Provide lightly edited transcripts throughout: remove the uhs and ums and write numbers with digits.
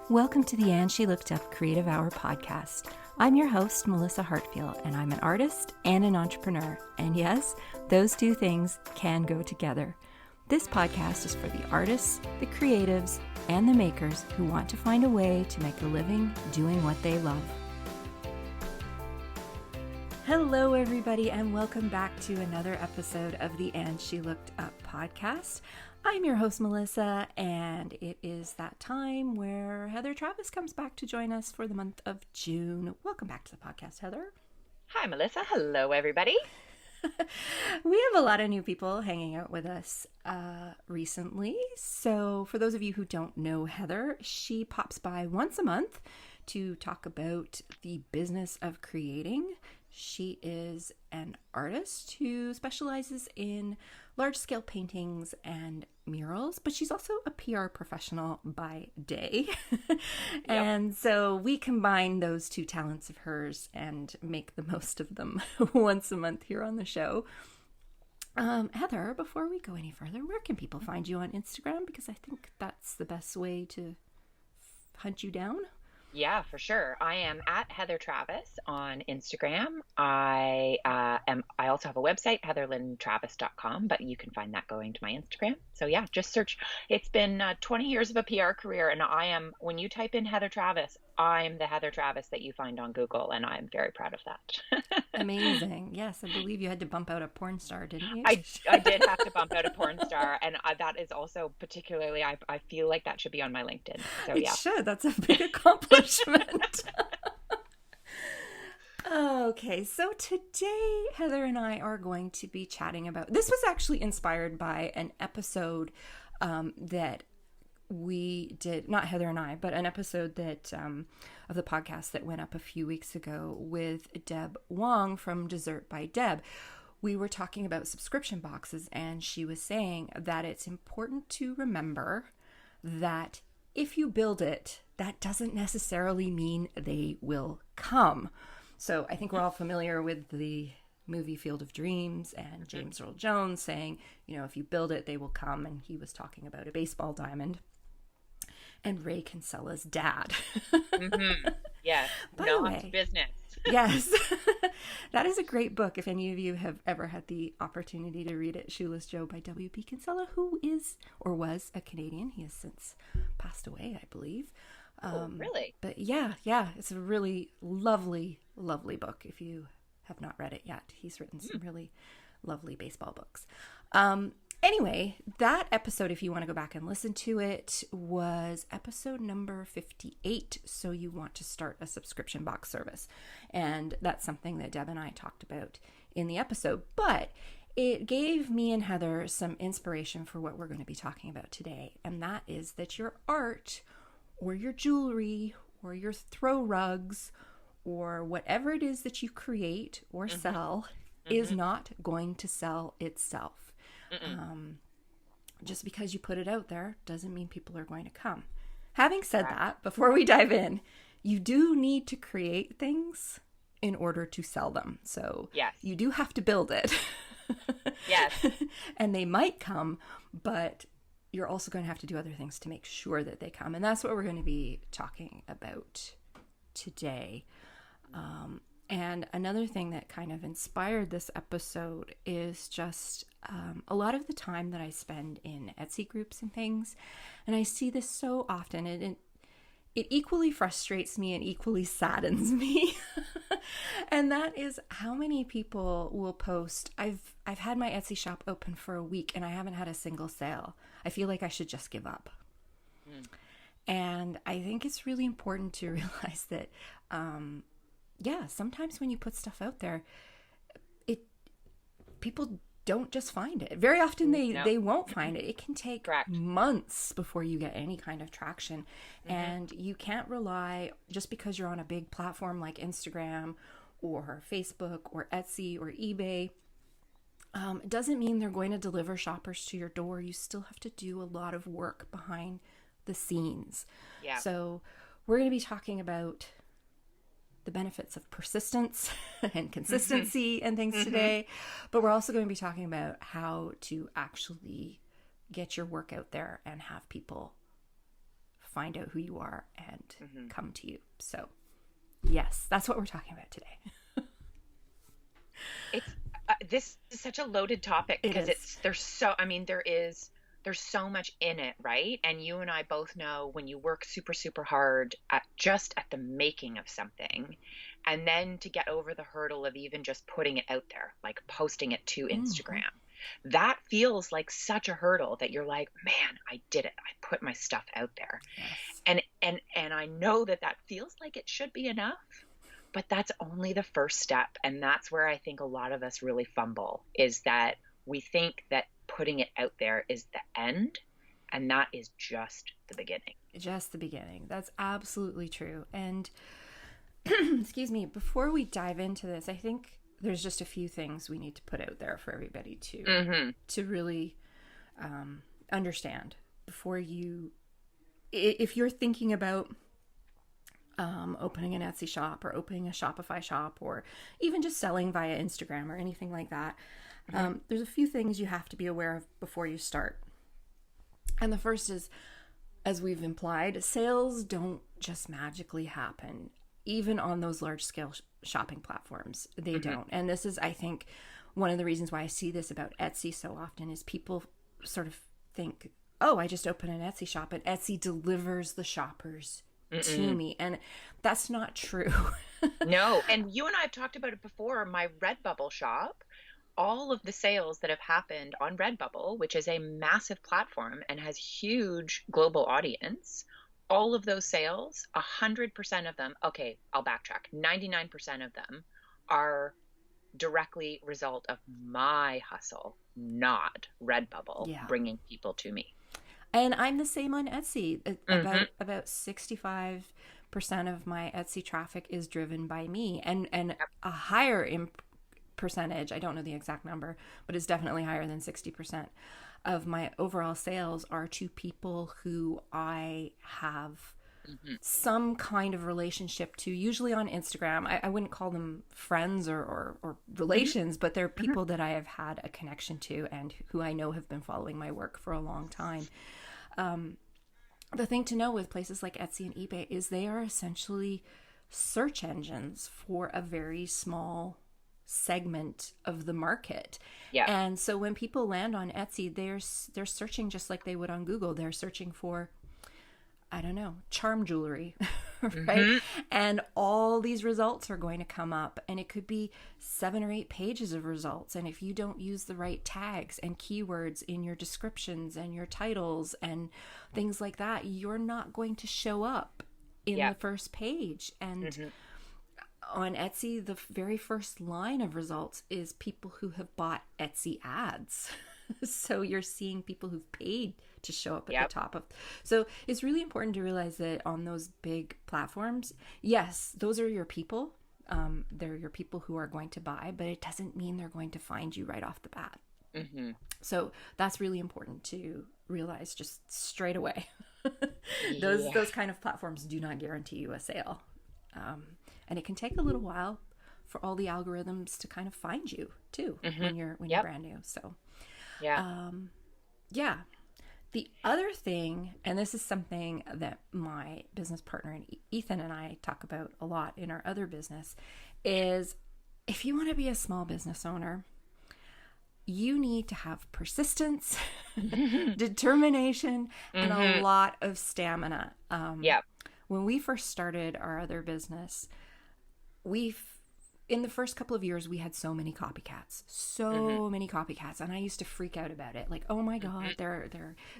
Welcome to the And She Looked Up Creative Hour podcast. I'm your host, Melissa Hartfiel, and I'm an artist and an entrepreneur. And yes, those two things can go together. This podcast is for the artists, the creatives, and the makers who want to find a way to make a living doing what they love. Hello, everybody, and welcome back to another episode of the And She Looked Up podcast. I'm your host, Melissa, and it is that time where Heather Travis comes back to join us for the month of June. Welcome back to the podcast, Heather. Hi, Melissa. Hello, everybody. We have a lot of new people hanging out with us recently. So for those of you who don't know Heather, she pops by once a month to talk about the business of creating. She is an artist who specializes in large-scale paintings and murals, but she's also a PR professional by day. And so we combine those two talents of hers and make the most of them once a month here on the show. Heather, before we go any further, where can people find you on Instagram? Because I think that's the best way to hunt you down. Yeah, for sure. I am at Heather Travis on Instagram. I also have a website, heatherlyntravis.com, but you can find that going to my Instagram. So yeah, just search. It's been 20 years of a PR career, and when you type in Heather Travis, I'm the Heather Travis that you find on Google, and I'm very proud of that. Amazing. Yes, I believe you had to bump out a porn star, didn't you? I did have to bump out a porn star, and that is also particularly, I feel like that should be on my LinkedIn. So yeah. It should. That's a big accomplishment. Okay, so today Heather and I are going to be chatting about, this was actually inspired by an episode that we did, not Heather and I, but an episode that of the podcast that went up a few weeks ago with Deb Wong from Dessert by Deb. We were talking about subscription boxes, and she was saying that it's important to remember that if you build it, that doesn't necessarily mean they will come. So I think we're all familiar with the movie Field of Dreams and James Earl Jones saying, you know, if you build it, they will come. And he was talking about a baseball diamond and Ray Kinsella's dad. Mm-hmm. Yeah. Not business. Yes. That is a great book. If any of you have ever had the opportunity to read it, Shoeless Joe by W.P. Kinsella, who is or was a Canadian. He has since passed away, I believe. Really? But yeah, it's a really lovely, lovely book. If you have not read it yet, he's written some really lovely baseball books. Anyway, that episode, if you want to go back and listen to it, was episode number 58. So you want to start a subscription box service. And that's something that Deb and I talked about in the episode. But it gave me and Heather some inspiration for what we're going to be talking about today. And that is that your art or your jewelry or your throw rugs or whatever it is that you create or sell is not going to sell itself. Just because you put it out there doesn't mean people are going to come. Having said that, before we dive in, you do need to create things in order to sell them. So you do have to build it. Yes. And they might come, but you're also going to have to do other things to make sure that they come. And that's what we're going to be talking about today. And another thing that kind of inspired this episode is just a lot of the time that I spend in Etsy groups and things. And I see this so often. It equally frustrates me and equally saddens me. And that is how many people will post, I've had my Etsy shop open for a week and I haven't had a single sale. I feel like I should just give up. And I think it's really important to realize that sometimes when you put stuff out there, people don't just find it. Very often they won't find it. It can take months before you get any kind of traction. And you can't rely, just because you're on a big platform like Instagram or Facebook or Etsy or eBay, it doesn't mean they're going to deliver shoppers to your door. You still have to do a lot of work behind the scenes. Yeah. So we're going to be talking about the benefits of persistence and consistency and things today, but we're also going to be talking about how to actually get your work out there and have people find out who you are and Mm-hmm. come to you. So yes, that's what we're talking about today. It's this is such a loaded topic It because is. there's so much in it, right? And you and I both know when you work super, super hard at just at the making of something, and then to get over the hurdle of even just putting it out there, like posting it to Mhm. Instagram, that feels like such a hurdle that you're like, man, I did it. I put my stuff out there. Yes. And I know that that feels like it should be enough, but that's only the first step. And that's where I think a lot of us really fumble, is that we think that putting it out there is the end, and that is just the beginning. Just the beginning. That's absolutely true. And excuse me, before we dive into this, I think there's just a few things we need to put out there for everybody Mm-hmm. to really understand before you, if you're thinking about opening an Etsy shop or opening a Shopify shop or even just selling via Instagram or anything like that. There's a few things you have to be aware of before you start. And the first is, as we've implied, sales don't just magically happen. Even on those large scale shopping platforms, they Mm-hmm. don't. And this is, I think, one of the reasons why I see this about Etsy so often is people sort of think, oh, I just open an Etsy shop and Etsy delivers the shoppers to Mm-mm. me. And that's not true. No, and you and I have talked about it before. My Redbubble shop, all of the sales that have happened on Redbubble, which is a massive platform and has huge global audience, all of those sales, 100% of them, okay, I'll backtrack, 99% of them are directly result of my hustle, not Redbubble Yeah. bringing people to me. And I'm the same on Etsy. Mm-hmm. About 65% of my Etsy traffic is driven by me, and Yep. a higher percentage, I don't know the exact number, but it's definitely higher than 60% of my overall sales are to people who I have Mm-hmm. some kind of relationship to, usually on Instagram. I wouldn't call them friends or Mm-hmm. relations, but they're Mm-hmm. people that I have had a connection to and who I know have been following my work for a long time. The thing to know with places like Etsy and eBay is they are essentially search engines for a very small segment of the market. Yeah. And so when people land on Etsy, they're searching just like they would on Google. They're searching for, I don't know, charm jewelry, right? Mm-hmm. And all these results are going to come up, and it could be 7 or 8 pages of results. And if you don't use the right tags and keywords in your descriptions and your titles and things like that, you're not going to show up in Yeah. the first page. And Mm-hmm. on Etsy, the very first line of results is people who have bought Etsy ads. So you're seeing people who've paid to show up at Yep. the top of. So it's really important to realize that on those big platforms, yes, those are your people. They're your people who are going to buy, but it doesn't mean they're going to find you right off the bat. Mm-hmm. So that's really important to realize just straight away. those Yeah. those kind of platforms do not guarantee you a sale, and it can take a little while for all the algorithms to kind of find you too Mm-hmm. when you're Yep. brand new. So Yeah. yeah. The other thing, and this is something that my business partner and Ethan and I talk about a lot in our other business, is if you want to be a small business owner, you need to have persistence, determination, and a Mm-hmm. lot of stamina. Yep. When we first started our other business, we've in the first couple of years we had so many copycats, Mm-hmm. and I used to freak out about it, like, oh my god, they're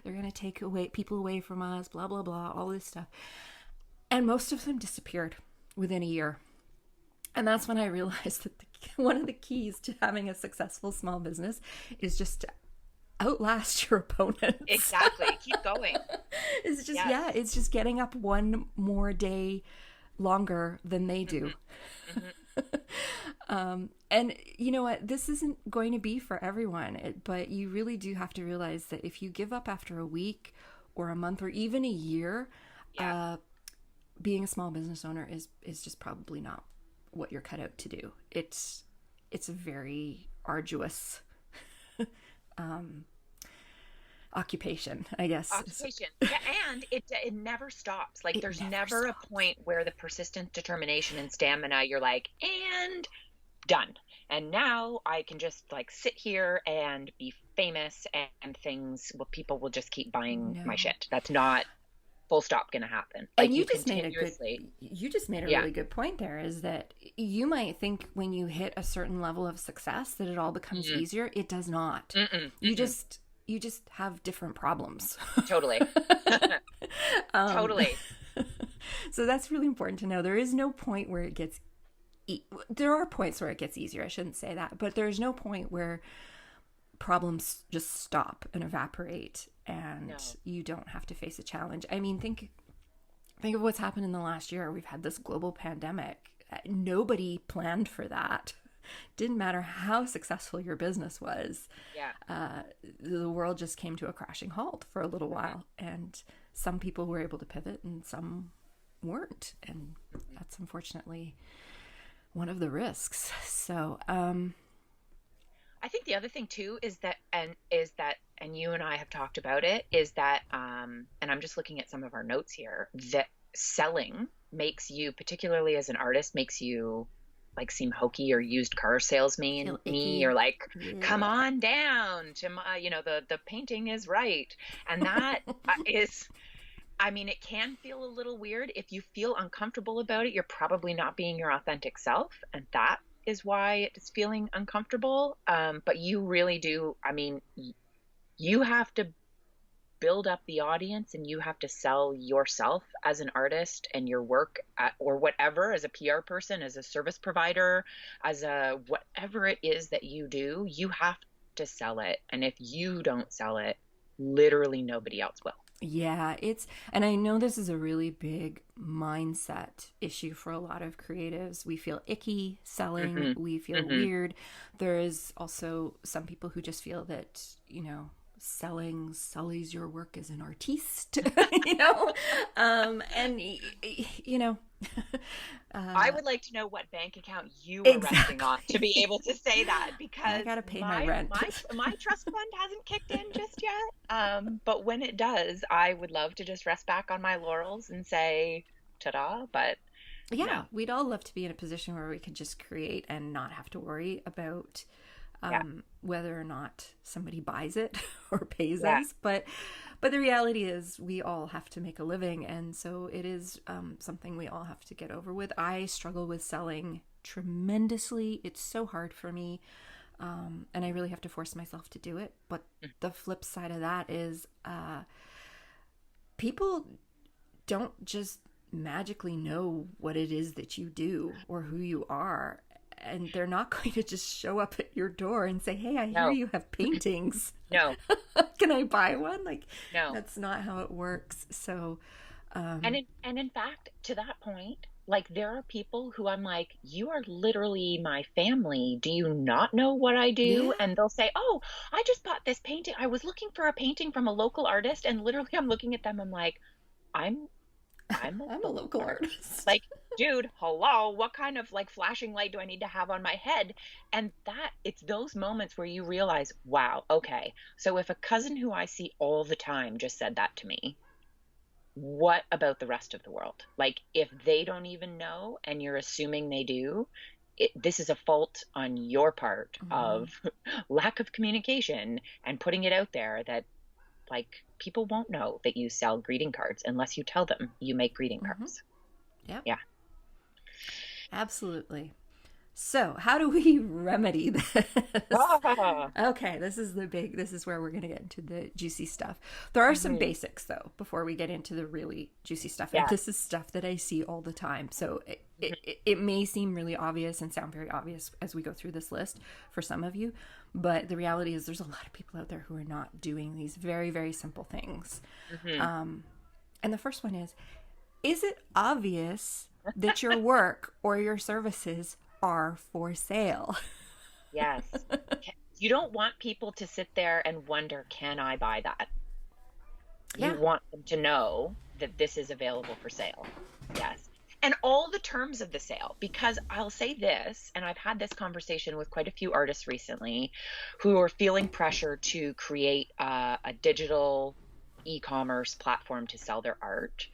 gonna take away people away from us, blah blah blah, all this stuff. And most of them disappeared within a year. And that's when I realized that one of the keys to having a successful small business is just to outlast your opponents. Exactly. Keep going. It's just, Yes. yeah, it's just getting up one more day longer than they do. Mm-hmm. And you know what? This isn't going to be for everyone, but you really do have to realize that if you give up after a week or a month or even a year, Yeah. being a small business owner is just probably not what you're cut out to do. It's a very arduous occupation, I guess. Occupation. Yeah, and it never stops. Like It there's never never a stops. point where the persistence, determination, and stamina, you're like, and done. And now I can just like sit here and be famous and things, well, people will just keep buying my No. shit. That's not full stop going to happen. And Like you just made a yeah. really good point there, is that you might think when you hit a certain level of success that it all becomes Mm-mm, easier. It does not. mm-mm, You mm-mm. just you just have different problems. Totally. um, Totally. so that's really important to know. There is no point where it gets there are points where it gets easier. I shouldn't say that, but there's no point where problems just stop and evaporate and No. you don't have to face a challenge. I mean, think of what's happened in the last year. We've had this global pandemic. Nobody planned for that. Didn't matter how successful your business was. Yeah. The world just came to a crashing halt for a little while, and some people were able to pivot and some weren't, and that's unfortunately one of the risks. So I think the other thing too and you and I have talked about it, is that and I'm just looking at some of our notes here, that selling makes you, particularly as an artist, makes you like seem hokey or used car salesman feel me, icky. or like, come Yeah. on down to my, the painting is right. And that is, I mean, it can feel a little weird. If you feel uncomfortable about it, you're probably not being your authentic self. And that is why it's feeling uncomfortable. But you really do. I mean, you have to build up the audience and you have to sell yourself as an artist and your work or whatever, as a PR person, as a service provider, as a whatever it is that you do, you have to sell it. And if you don't sell it, literally nobody else will. Yeah, and I know this is a really big mindset issue for a lot of creatives. We feel icky selling, Mm-hmm. we feel Mm-hmm. weird. There is also some people who just feel that, selling sullies your work as an artiste, and, I would like to know what bank account you were resting on to exactly. be able to say that, I because gotta pay my my rent. my trust fund hasn't kicked in just yet. But when it does, I would love to just rest back on my laurels and say, ta-da! But no, Yeah, we'd all love to be in a position where we could just create and not have to worry about yeah, whether or not somebody buys it or pays yeah, us. But the reality is we all have to make a living, and so it is something we all have to get over with. I struggle with selling tremendously. It's so hard for me, and I really have to force myself to do it. But the flip side of that is people don't just magically know what it is that you do or who you are. And they're not going to just show up at your door and say, "Hey, I hear no, you have paintings. no, Can I buy one?" Like, no. that's not how it works. So, And in fact, to that point, like there are people who I'm like, you are literally my family. Do you not know what I do? yeah, And they'll say, oh, I just bought this painting. I was looking for a painting from a local artist, and literally I'm looking at them. I'm like, I'm I'm a I'm a local local artist. artist. Like, dude, hello, what kind of like flashing light do I need to have on my head? And that it's those moments where you realize, wow, okay. So if a cousin who I see all the time just said that to me, what about the rest of the world? Like, if they don't even know and you're assuming they do, this is a fault on your part Mm-hmm. of lack of communication and putting it out there that like people won't know that you sell greeting cards unless you tell them you make greeting Mm-hmm. cards. Yep, Yeah. absolutely. So, how do we remedy this? Ah, Okay, this is where we're going to get into the juicy stuff. There are some mhm. basics, though, before we get into the really juicy stuff. And Yeah. this is stuff that I see all the time. So, it may seem really obvious and sound very obvious as we go through this list for some of you. But the reality is, there's a lot of people out there who are not doing these very, very simple things. Hmm. And the first one is it obvious that your work or your services are for sale? Yes. You don't want people to sit there and wonder, can I buy that? You Yeah. want them to know that this is available for sale. Yes. And all the terms of the sale, because I'll say this, and I've had this conversation with quite a few artists recently who are feeling pressure to create a digital e-commerce platform to sell their art.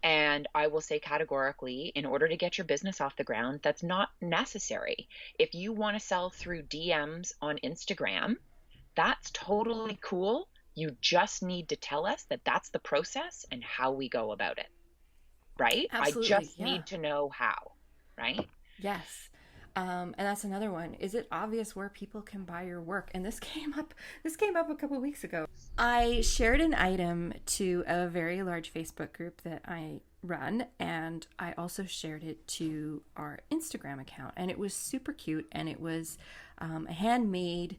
And I will say categorically, in order to get your business off the ground, that's not necessary. If you want to sell through DMs on Instagram, that's totally cool. You just need to tell us that that's the process and how we go about it, right? I Absolutely. just Yeah. need to know how, right? Yes. And that's another one. Is it obvious where people can buy your work? And this came up a couple of weeks ago. I shared an item to a very large Facebook group that I run, and I also shared it to our Instagram account. And it was super cute, and it was a handmade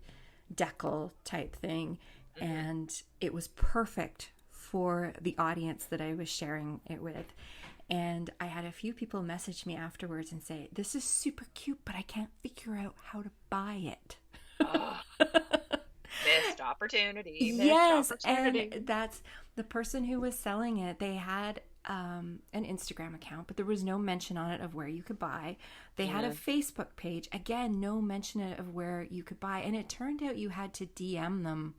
decal type thing, and it was perfect for the audience that I was sharing it with. And I had a few people message me afterwards and say, "This is super cute, but I can't figure out how to buy it." Oh, missed opportunity, missed Yes, and opportunity. that's the person who was selling it. They had an Instagram account, but there was no mention on it of where you could buy. They had a Mm, Facebook page, again, no mention of where you could buy. And it turned out you had to DM them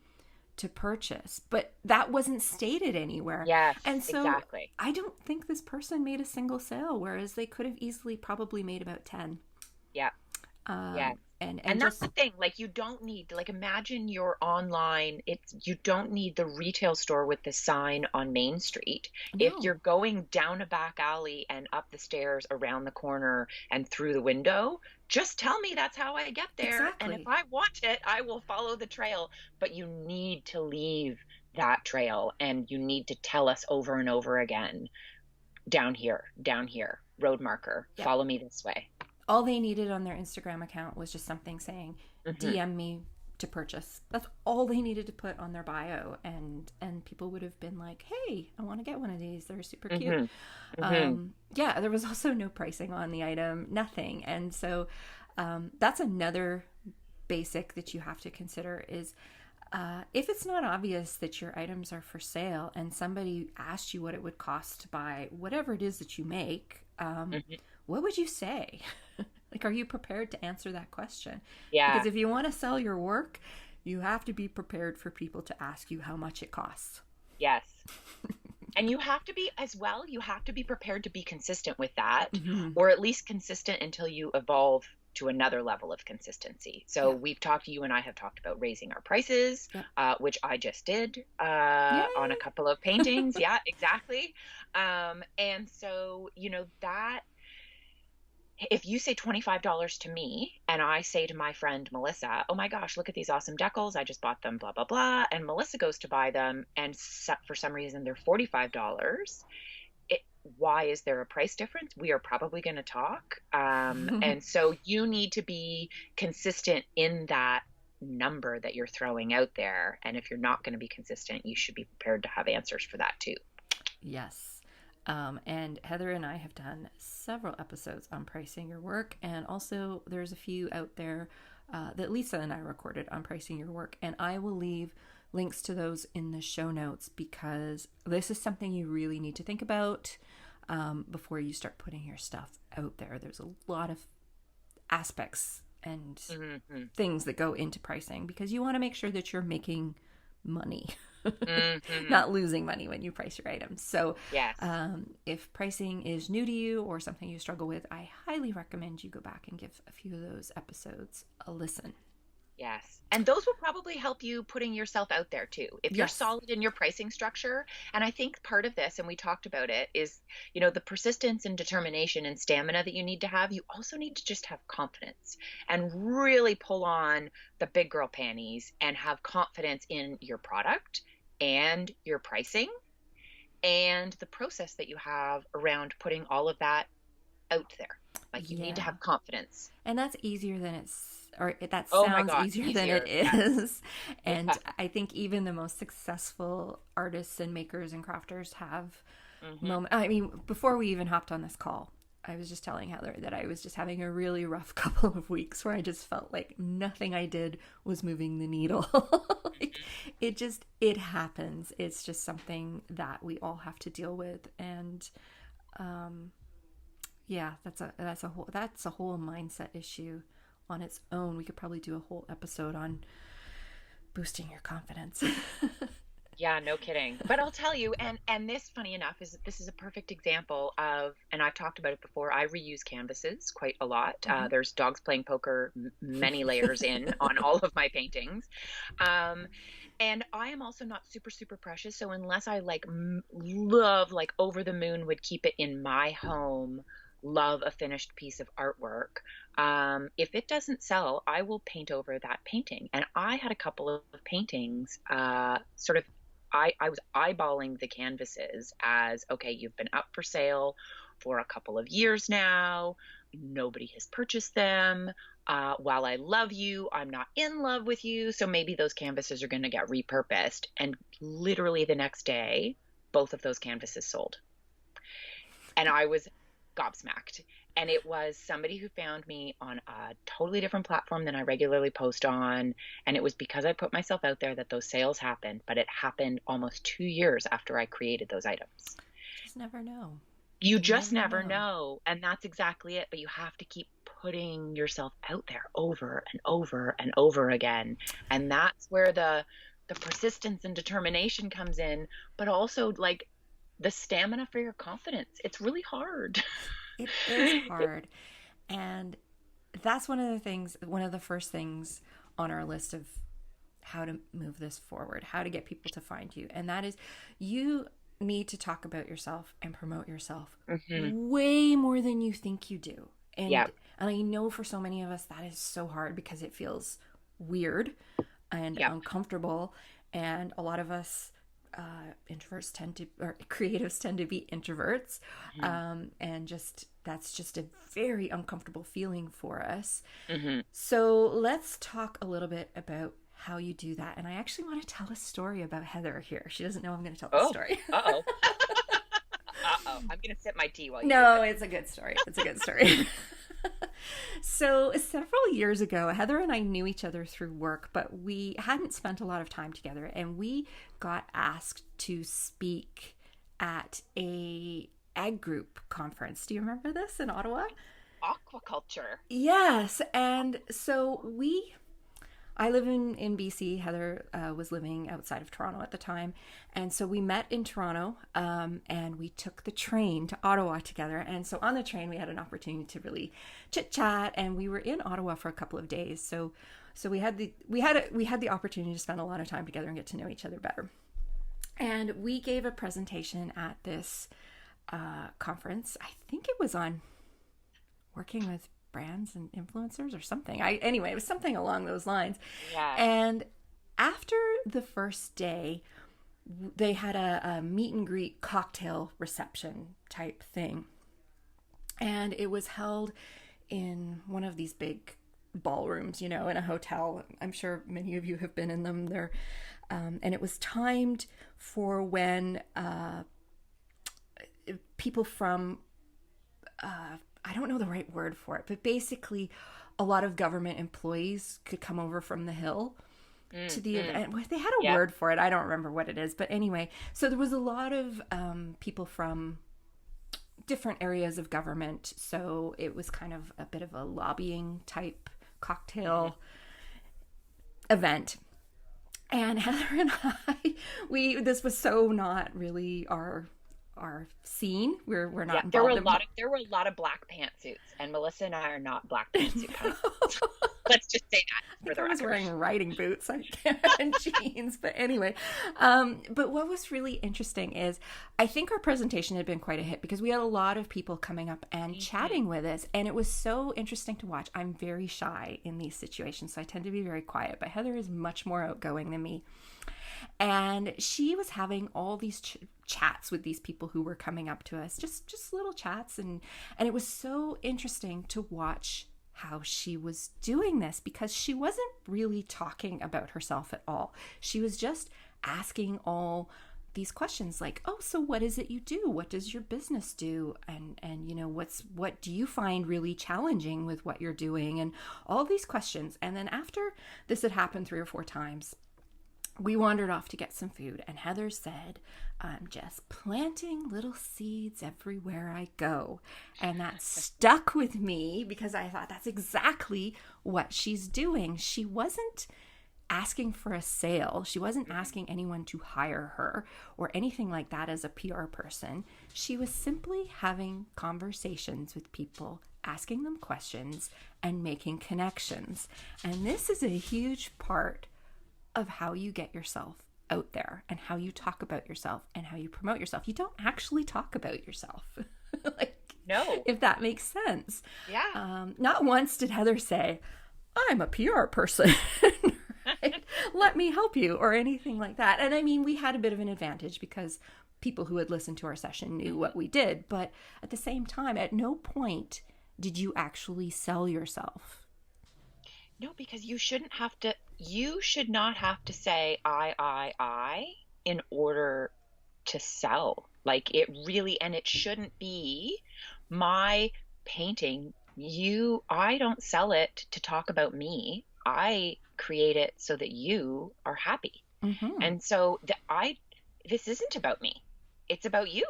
to purchase, but that wasn't stated anywhere. yes, And so exactly. I don't think this person made a single sale, whereas they could have easily probably made about 10. Yeah, yeah. And And that's the just thing, like you don't need, like imagine you're online, it's you don't need the retail store with the sign on Main Street. If no, you're going down a back alley and up the stairs around the corner and through the window, just tell me that's how I get there. And if exactly. I want it, I will follow the trail. But you need to leave that trail and you need to tell us over and over again, down here, road marker, Yep. follow me this way. All they needed on their Instagram account was just something saying, Hmm. DM me to purchase. That's all they needed to put on their bio, and people would have been like, "Hey, I want to get one of these. They're super cute." Hmm. Hmm. Yeah, there was also no pricing on the item, nothing. And so that's another basic that you have to consider is if it's not obvious that your items are for sale and somebody asked you what it would cost to buy whatever it is that you make, Hmm. what would you say? Like, are you prepared to answer that question? Because Yeah. if you want to sell your work, you have to be prepared for people to ask you how much it costs. Yes. And you have to be, as well, you have to be prepared to be consistent with that, Mm-hmm. or at least consistent until you evolve to another level of consistency. So Yeah. you and I have talked about raising our prices, Yep. which I just did on a Yay. couple of paintings. Yeah, exactly. And so, that if you say $25 to me and I say to my friend Melissa, oh my gosh, look at these awesome decals. I just bought them, blah, blah, blah. And Melissa goes to buy them and for some reason they're $45. It, why is there a price difference? We are probably going to talk. And so you need to be consistent in that number that you're throwing out there. And if you're not going to be consistent, you should be prepared to have answers for that too. Yes. And Heather and I have done several episodes on pricing your work, and also there's a few out there that Lisa and I recorded on pricing your work, and I will leave links to those in the show notes because this is something you really need to think about before you start putting your stuff out there. There's a lot of aspects and Hmm. things that go into pricing because you want to make sure that you're making money, Hmm. not losing money when you price your items. So, Yes. if pricing is new to you or something you struggle with, I highly recommend you go back and give a few of those episodes a listen. Yes. And those will probably help you putting yourself out there too. If you're Yes. solid in your pricing structure, and I think part of this, and we talked about it, is, the persistence and determination and stamina that you need to have. You also need to just have confidence and really pull on the big girl panties and have confidence in your product and your pricing and the process that you have around putting all of that out there. Like you need to Yeah. have confidence. And that's easier than or that Oh my sounds God, easier than it easier. Yes. is. Yeah. And I think even the most successful artists and makers and crafters have Hmm. I mean, before we even hopped on this call, I was just telling Heather that I was just having a really rough couple of weeks where I just felt like nothing I did was moving the needle. Like, it happens. It's just something that we all have to deal with. And Yeah, that's a whole mindset issue on its own. We could probably do a whole episode on boosting your confidence. Yeah, no kidding. But I'll tell you, and this, funny enough, is a perfect example of, and I've talked about it before. I reuse canvases quite a lot. Mhm. There's dogs playing poker, many layers in on all of my paintings. Um, and I am also not super, super precious. So unless I like love, like over the moon, would keep it in my home, love a finished piece of artwork. If it doesn't sell, I will paint over that painting. And I had a couple of paintings, sort of. I was eyeballing the canvases as, okay, you've been up for sale for a couple of years now. Nobody has purchased them. While I love you, I'm not in love with you. So maybe those canvases are going to get repurposed. And literally the next day, both of those canvases sold. And I was gobsmacked. And it was somebody who found me on a totally different platform than I regularly post on. And it was because I put myself out there that those sales happened, but it happened almost 2 years after I created those items. Just never know. You just never know. And that's exactly it. But you have to keep putting yourself out there over and over and over again. And that's where the persistence and determination comes in, but also like the stamina for your confidence. It's really hard. It is hard. And that's one of the first things on our list of how to move this forward, how to get people to find you. And that is, you need to talk about yourself and promote yourself way more than you think you do. And, and I know for so many of us, that is so hard because it feels weird and uncomfortable. And a lot of us, creatives tend to be introverts. And that's just a very uncomfortable feeling for us. So let's talk a little bit about how you do that. And I actually want to tell a story about Heather here. She doesn't know I'm going to tell the story. Uh-oh. I'm going to sip my tea while you No, it's a good story. It's a good story. So several years ago, Heather and I knew each other through work, but we hadn't spent a lot of time together. And we got asked to speak at a ag group conference. Do you remember this in Ottawa? Aquaculture. Yes. And so I live in BC. Heather was living outside of Toronto at the time. And so we met in Toronto and we took the train to Ottawa together. And so on the train, we had an opportunity to really chit chat, and we were in Ottawa for a couple of days. So we had the opportunity to spend a lot of time together and get to know each other better. And we gave a presentation at this conference. I think it was on working with brands and influencers or something. Anyway, it was something along those lines. Yeah. And after the first day, they had a meet and greet cocktail reception type thing. And it was held in one of these big ballrooms, in a hotel. I'm sure many of you have been in them. And it was timed for when people from I don't know the right word for it, but basically a lot of government employees could come over from the Hill to the event. They had a word for it. I don't remember what it is. But anyway, so there was a lot of people from different areas of government. So it was kind of a bit of a lobbying type cocktail event. And Heather and I, this was so not really our scene. We're not involved. There were a lot of black pantsuits, and Melissa and I are not black pantsuit kind of. Let's just say that for the record. I was wearing riding boots and jeans, but anyway. But what was really interesting is I think our presentation had been quite a hit because we had a lot of people coming up and chatting with us, and it was so interesting to watch. I'm very shy in these situations, so I tend to be very quiet, but Heather is much more outgoing than me. And she was having all these chats with these people who were coming up to us, just little chats. And it was so interesting to watch how she was doing this because she wasn't really talking about herself at all. She was just asking all these questions like, oh, so what is it you do? What does your business do? And what do you find really challenging with what you're doing? And all these questions. And then after this had happened 3 or 4 times, we wandered off to get some food, and Heather said, I'm just planting little seeds everywhere I go. And that stuck with me because I thought that's exactly what she's doing. She wasn't asking for a sale. She wasn't asking anyone to hire her or anything like that as a PR person. She was simply having conversations with people, asking them questions, and making connections. And this is a huge part of how you get yourself out there and how you talk about yourself and how you promote yourself. You don't actually talk about yourself. Like, No. if that makes sense. Yeah. Not once did Heather say, I'm a PR person. Right? Let me help you or anything like that. And I mean, we had a bit of an advantage because people who had listened to our session knew what we did. But at the same time, at no point did you actually sell yourself. No, because you should not have to say I in order to sell. Like it really, and it shouldn't be my painting. I don't sell it to talk about me. I create it so that you are happy. Mm-hmm. And so this isn't about me. It's about you.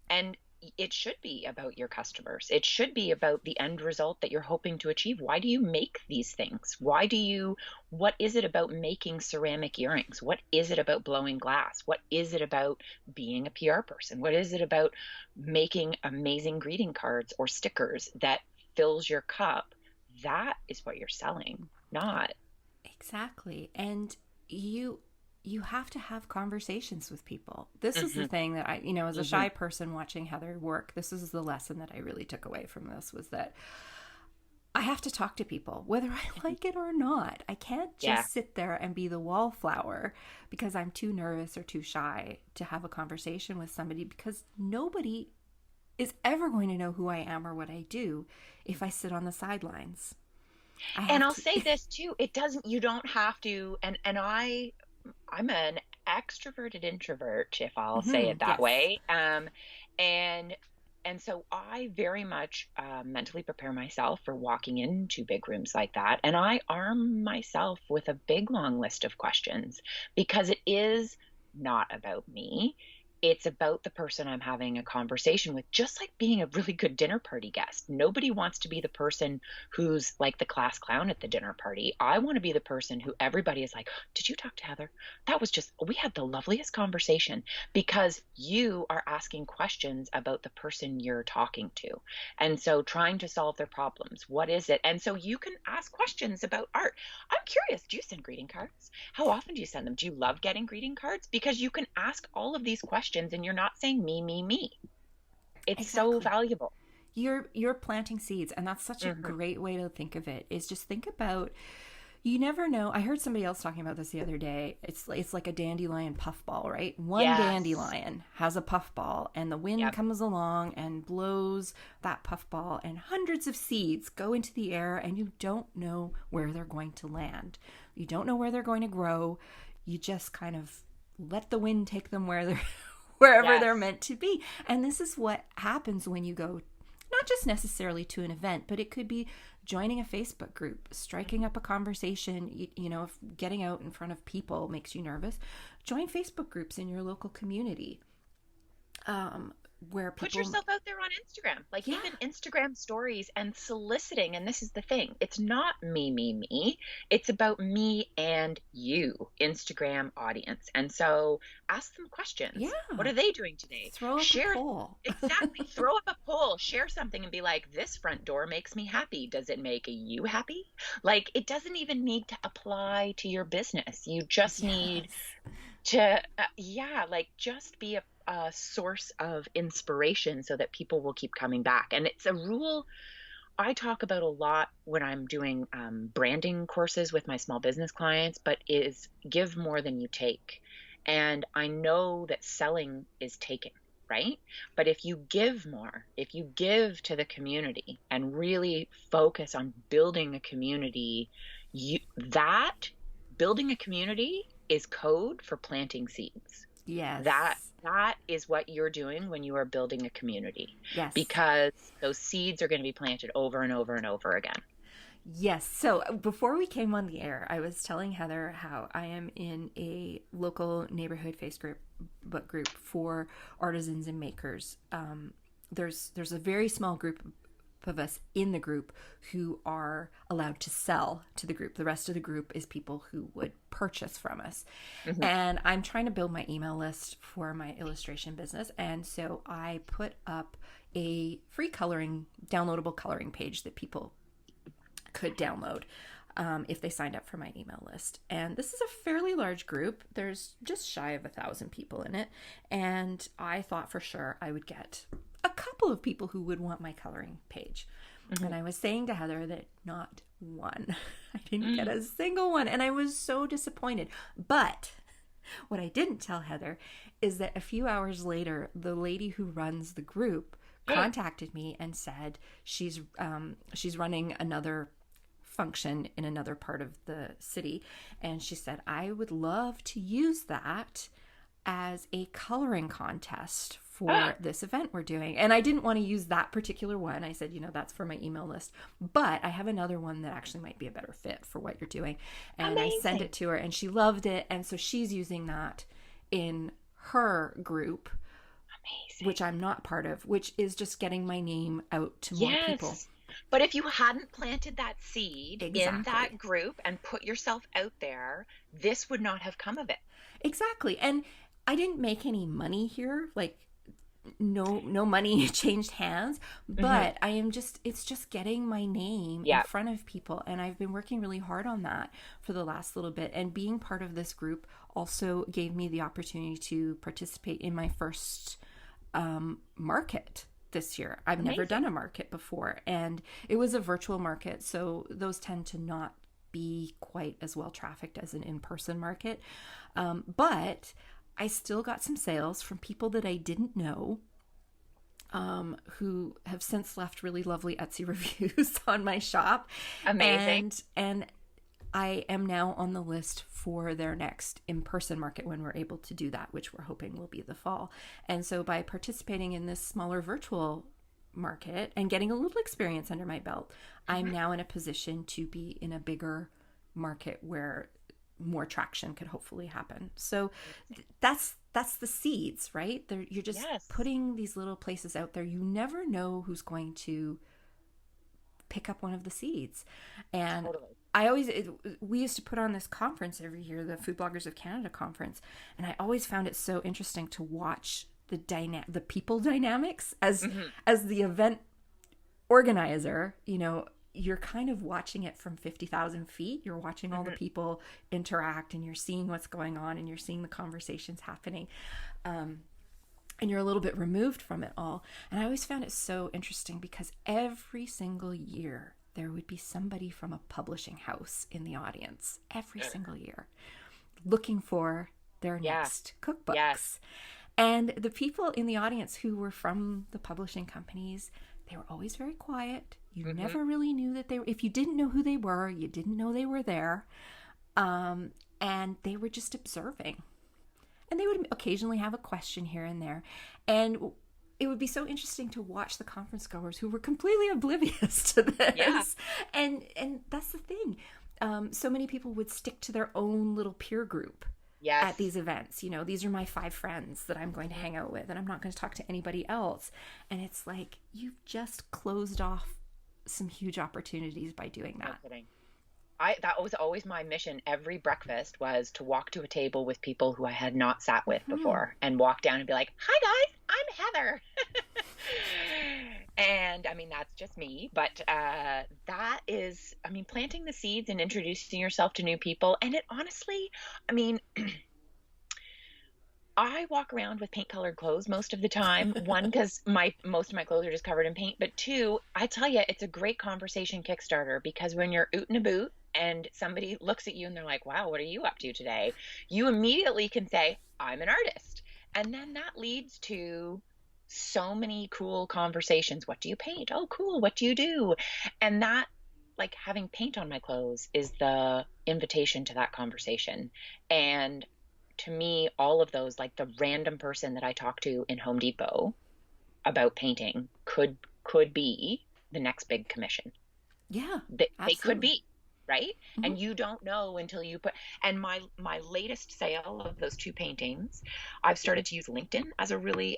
And it should be about your customers. It should be about the end result that you're hoping to achieve. Why do you make these things? What is it about making ceramic earrings? What is it about blowing glass? What is it about being a PR person? What is it about making amazing greeting cards or stickers that fills your cup? That is what you're selling, not. Exactly. And you have to have conversations with people. This is the thing that I, as a shy person watching Heather work, this is the lesson that I really took away from this, was that I have to talk to people, whether I like it or not. I can't just sit there and be the wallflower because I'm too nervous or too shy to have a conversation with somebody, because nobody is ever going to know who I am or what I do if I sit on the sidelines. And I'll say this too, you don't have to, and I'm an extroverted introvert, if I'll say it that way. And so I very much mentally prepare myself for walking into big rooms like that. And I arm myself with a big, long list of questions, because it is not about me. It's about the person I'm having a conversation with, just like being a really good dinner party guest. Nobody wants to be the person who's like the class clown at the dinner party. I want to be the person who everybody is like, did you talk to Heather? We had the loveliest conversation, because you are asking questions about the person you're talking to. And so trying to solve their problems. What is it? And so you can ask questions about art. I'm curious, do you send greeting cards? How often do you send them? Do you love getting greeting cards? Because you can ask all of these questions and you're not saying me. It's so valuable. You're planting seeds, and that's such a great way to think of it, is just think about, you never know. I heard somebody else talking about this the other day. It's like a dandelion puffball, right? One dandelion has a puffball, and the wind comes along and blows that puffball, and hundreds of seeds go into the air, and you don't know where they're going to land. You don't know where they're going to grow. You just kind of let the wind take them wherever they're meant to be. And this is what happens when you go, not just necessarily to an event, but it could be joining a Facebook group, striking up a conversation. If getting out in front of people makes you nervous, join Facebook groups in your local community. Where people put yourself out there on Instagram, like even Instagram stories, and soliciting. And this is the thing, it's not me, it's about me and you, Instagram audience. And so ask them questions. What are they doing today? Throw up a poll. Exactly. Throw up a poll, share something, and be like, this front door makes me happy. Does it make you happy? Like, it doesn't even need to apply to your business. You just need to just be a source of inspiration so that people will keep coming back. And it's a rule I talk about a lot when I'm doing branding courses with my small business clients, but is give more than you take. And I know that selling is taking, right? But if you give more, if you give to the community and really focus on building a community, building a community is code for planting seeds. Yes. That is what you're doing when you are building a community. Yes. Because those seeds are going to be planted over and over and over again. Yes. So before we came on the air, I was telling Heather how I am in a local neighborhood Facebook group for artisans and makers. There's a very small group of us in the group who are allowed to sell to the group. The rest of the group is people who would purchase from us. Hmm. And I'm trying to build my email list for my illustration business. And so I put up a free downloadable coloring page that people could download if they signed up for my email list. And this is a fairly large group. There's just shy of 1,000 people in it. And I thought for sure I would get a couple of people who would want my coloring page. Hmm. And I was saying to Heather that not one. I didn't get a single one. And I was so disappointed. But what I didn't tell Heather is that a few hours later, the lady who runs the group contacted me and said she's running another function in another part of the city, and she said, I would love to use that as a coloring contest for this event we're doing. And I didn't want to use that particular one. I said, that's for my email list, but I have another one that actually might be a better fit for what you're doing. And Amazing. I sent it to her and she loved it, and so she's using that in her group. Amazing. Which I'm not part of, which is just getting my name out to more people. But if you hadn't planted that seed in Exactly. that group and put yourself out there, this would not have come of it. Exactly. And I didn't make any money here. Like, no money changed hands, but it's just getting my name in front of people. And I've been working really hard on that for the last little bit. And being part of this group also gave me the opportunity to participate in my first market this year. I've never done a market before, and it was a virtual market, so those tend to not be quite as well trafficked as an in-person market. But I still got some sales from people that I didn't know, who have since left really lovely Etsy reviews on my shop. Amazing. And I am now on the list for their next in-person market when we're able to do that, which we're hoping will be the fall. And so by participating in this smaller virtual market and getting a little experience under my belt, I'm now in a position to be in a bigger market where more traction could hopefully happen. So that's the seeds, right? You're just putting these little places out there. You never know who's going to pick up one of the seeds. And we used to put on this conference every year, the Food Bloggers of Canada conference, and I always found it so interesting to watch the people dynamics as the event organizer. You're kind of watching it from 50,000 feet. You're watching all the people interact, and you're seeing what's going on, and you're seeing the conversations happening. And you're a little bit removed from it all. And I always found it so interesting because every single year there would be somebody from a publishing house in the audience every single year looking for their next cookbooks. Yes. And the people in the audience who were from the publishing companies, they were always very quiet. You never really knew that they were, if you didn't know who they were, you didn't know they were there. And they were just observing. And they would occasionally have a question here and there. And it would be so interesting to watch the conference goers who were completely oblivious to this. Yeah. And that's the thing. So many people would stick to their own little peer group at these events. These are my 5 friends that I'm going to hang out with, and I'm not going to talk to anybody else. And it's like, you've just closed off some huge opportunities by doing that. No kidding. That was always my mission. Every breakfast was to walk to a table with people who I had not sat with before and walk down and be like, hi guys, I'm Heather. And I mean, that's just me, but that is, planting the seeds and introducing yourself to new people. And it honestly, I walk around with paint colored clothes most of the time. One, because most of my clothes are just covered in paint. But 2, I tell you, it's a great conversation kickstarter, because when you're out and about and somebody looks at you and they're like, wow, what are you up to today? You immediately can say, I'm an artist. And then that leads to so many cool conversations. What do you paint? Oh, cool. What do you do? And that, like, having paint on my clothes is the invitation to that conversation. And to me, all of those, like the random person that I talk to in Home Depot about painting could be the next big commission. Yeah, They could absolutely. be, right? Hmm. And you don't know until you put, and my latest sale of those two paintings, I've started to use LinkedIn as a really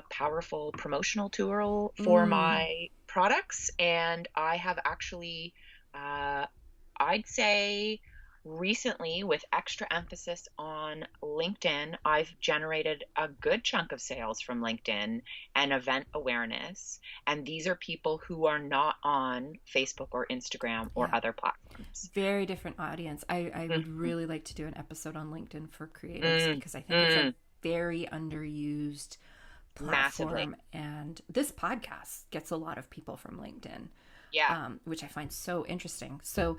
powerful promotional tool for Mm. my products. And I have actually, I'd say recently, with extra emphasis on LinkedIn, I've generated a good chunk of sales from LinkedIn and event awareness. And these are people who are not on Facebook or Instagram or Yeah. other platforms. Very different audience. I would Mhm. really like to do an episode on LinkedIn for creatives Mm, because I think it's a mm, very underused massively. platform. And this podcast gets a lot of people from LinkedIn, Yeah, which I find so interesting. So,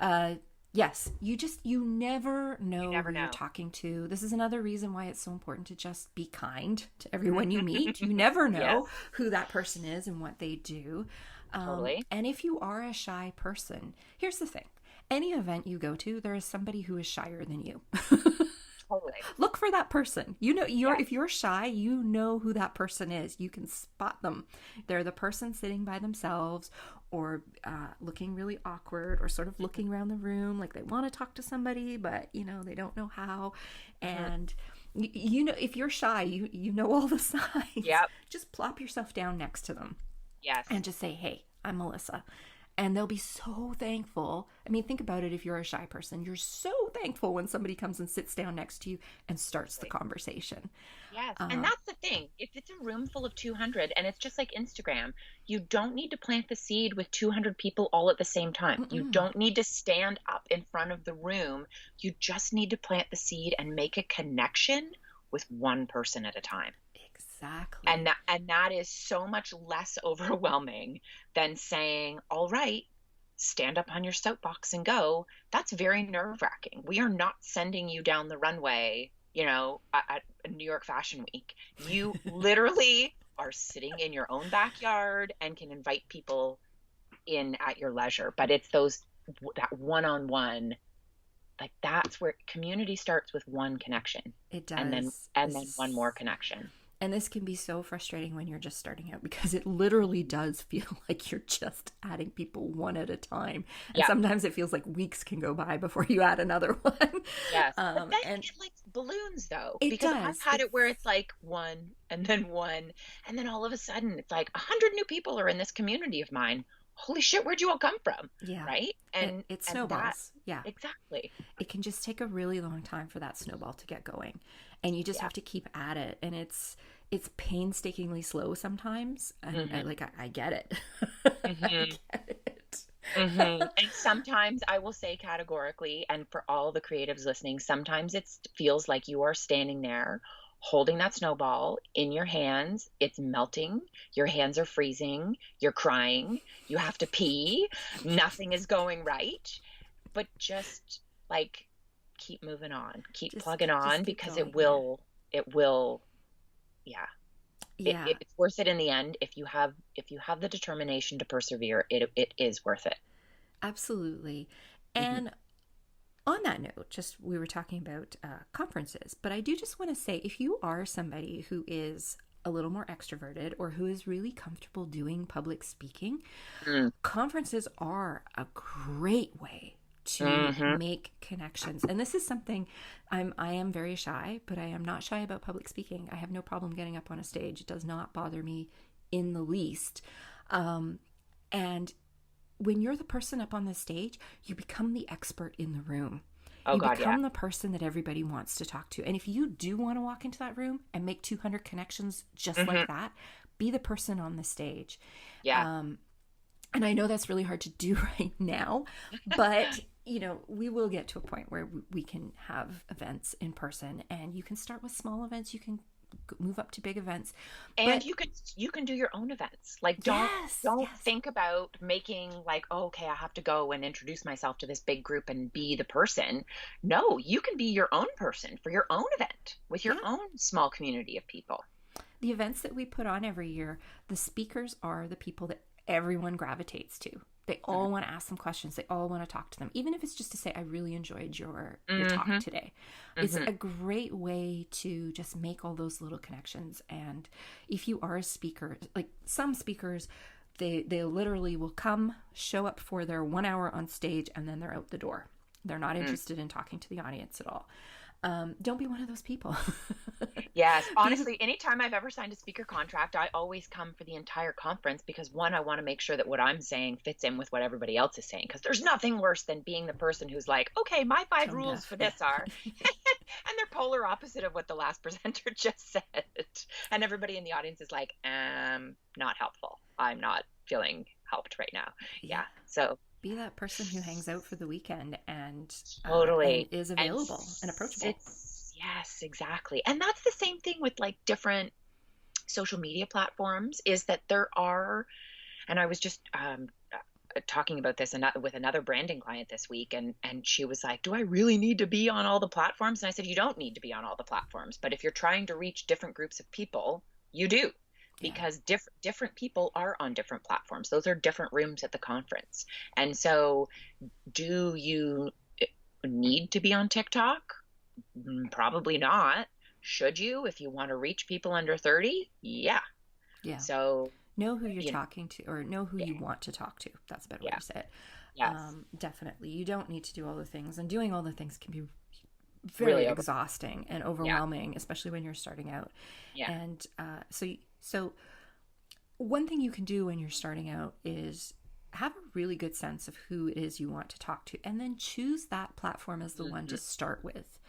uh, yes, you never you know never who you're know. talking to. This is another reason why it's so important to just be kind to everyone you meet. You never know Yes, who that person is and what they do. totally. And if you are a shy person, here's the thing: any event you go to, there is somebody who is shyer than you. Totally. Look for that person. You know, you're if Yes. you're shy, you know who that person is. You can spot them. They're the person sitting by themselves, or looking really awkward, or sort of looking around the room like they want to talk to somebody, but they don't know how. Hmm. And you know, if you're shy, you know all the signs. Yep. Just plop yourself down next to them Yes. and just say, "Hey, I'm Melissa." And they'll be so thankful. I mean, think about it. If you're a shy person, you're so thankful when somebody comes and sits down next to you and starts the conversation. Yes. And Uh, that's the thing. If it's a room full of 200 and it's just like Instagram, you don't need to plant the seed with 200 people all at the same time. You mm-mm. don't need to stand up in front of the room. You just need to plant the seed and make a connection with one person at a time. Exactly. And that is so much less overwhelming than saying, "All right, stand up on your soapbox and go." That's very nerve-wracking. We are not sending you down the runway, at New York Fashion Week. You literally are sitting in your own backyard and can invite people in at your leisure. But it's those that one-on-one, like that's where community starts with one connection, It and then does. and This then one is, more connection. and this can be so frustrating when you're just starting out because it literally does feel like you're just adding people one at a time. And Yeah. sometimes it feels like weeks can go by before you add another one. Yes. But then And it like balloons though, it because I've does. had it where it's like one, and then all of a sudden it's like 100 new people are in this community of mine. Holy shit, where'd you all come from? Yeah. Right? It And that snowballs. Yeah. exactly. It can just take a really long time for that snowball to get going, and you just Yeah. have to keep at it. And it's painstakingly slow sometimes, and Hmm. I get it. I Hmm. get it. Hmm. And sometimes I will say categorically, and for all the creatives listening, sometimes it feels like you are standing there holding that snowball in your hands. It's melting. Your hands are freezing. You're crying. You have to pee. Nothing is going right. But just like keep moving on, keep plugging Just on keep because going. Yeah. it will, yeah. Yeah. It's worth it in the end. If you have the determination to persevere, it is worth it. Absolutely. Hmm. And on that note, just we were talking about conferences, but I do just want to say if you are somebody who is a little more extroverted or who is really comfortable doing public speaking, Mm. conferences are a great way to Hmm. make connections. And this is something I am very shy, but I am not shy about public speaking. I have no problem getting up on a stage. It does not bother me in the least. Um, and when you're the person up on the stage, you become the expert in the room. Oh You God, yeah. become the person that everybody wants to talk to. And if you do want to walk into that room and make 200 connections just like Hmm. that, be the person on the stage. Yeah. Um, and I know that's really hard to do right now, but we will get to a point where we can have events in person, and you can start with small events. You can move up to big events. And But you can do your own events. Like yes, don't yes, think about making like, oh, okay, I have to go and introduce myself to this big group and be the person. No, you can be your own person for your own event with your yeah. own small community of people. The events that we put on every year, the speakers are the people that everyone gravitates to. They all want to ask them questions. They all want to talk to them, even if it's just to say, "I really enjoyed your talk Mm-hmm. today." It's Hmm. a great way to just make all those little connections. And if you are a speaker, like some speakers they literally will come, show up for their 1 hour on stage, and then they're out the door. They're not interested in talking to the audience at all. Don't be one of those people. Yes. Honestly, anytime I've ever signed a speaker contract, I always come for the entire conference because one, I want to make sure that what I'm saying fits in with what everybody else is saying. Because there's nothing worse than being the person who's like, okay, my 5 Tone rules deaf, for this are, and they're polar opposite of what the last presenter just said. And everybody in the audience is like, not helpful. I'm not feeling helped right now. Yeah. So be that person who hangs out for the weekend and totally and is available and approachable. Yes, exactly. And that's the same thing with like different social media platforms, is that there are, and I was just talking about this with another branding client this week, and she was like, do I really need to be on all the platforms? And I said, you don't need to be on all the platforms, but if you're trying to reach different groups of people, you do. Because different people are on different platforms. Those are different rooms at the conference. And so do you need to be on TikTok? Probably not. Should you, if you want to reach people under 30? Yeah. So know who you're talking to, or know who you want to talk to. That's a better way to say it. Yes. Definitely. You don't need to do all the things, and doing all the things can be very really exhausting and overwhelming, especially when you're starting out. And so one thing you can do when you're starting out is have a really good sense of who it is you want to talk to, and then choose that platform as the one to start with.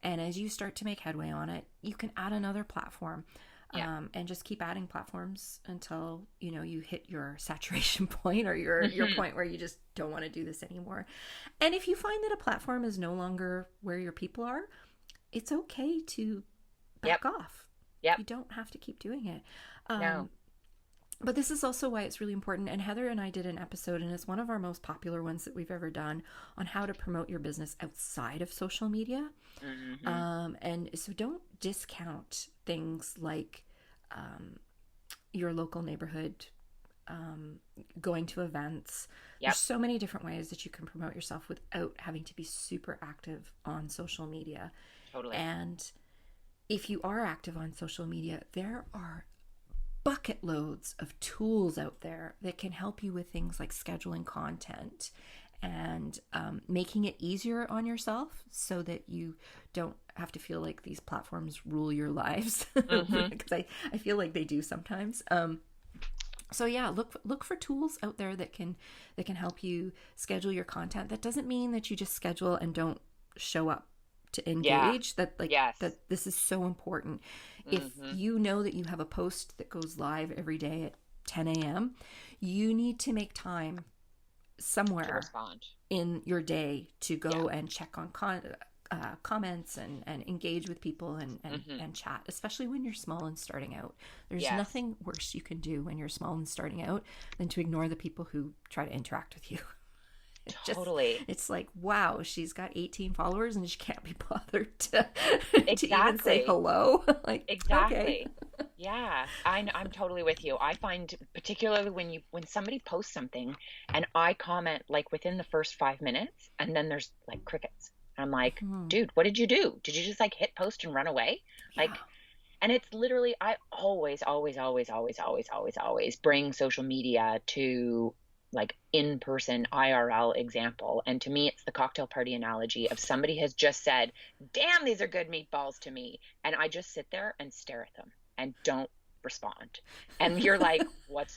And as you start to make headway on it, you can add another platform. And just keep adding platforms until, you hit your saturation point, or your point where you just don't want to do this anymore. And if you find that a platform is no longer where your people are, it's okay to back off. You don't have to keep doing it. No. But this is also why it's really important. And Heather and I did an episode, and it's one of our most popular ones that we've ever done, on how to promote your business outside of social media. And so don't discount things like your local neighborhood, going to events. There's so many different ways that you can promote yourself without having to be super active on social media. Totally. And if you are active on social media, there are bucket loads of tools out there that can help you with things like scheduling content and making it easier on yourself so that you don't have to feel like these platforms rule your lives. Because I feel like they do sometimes. So yeah, look for tools out there that can help you schedule your content. That doesn't mean that you just schedule and don't show up to engage. That this is so important. If you know that you have a post that goes live every day at 10 a.m., you need to make time somewhere in your day to go and check on comments and engage with people and chat, especially when you're small and starting out. There's nothing worse you can do when you're small and starting out than to ignore the people who try to interact with you. It's like, wow, she's got 18 followers and she can't be bothered to even say hello. Okay. Yeah, I'm totally with you. I find particularly when somebody posts something and I comment like within the first 5 minutes, and then there's like crickets. I'm like, dude, what did you do? Did you just like hit post and run away? And it's literally, I always bring social media to like in-person IRL example. And to me, it's the cocktail party analogy of somebody has just said, damn, these are good meatballs to me. And I just sit there and stare at them and don't respond. And you're like, what's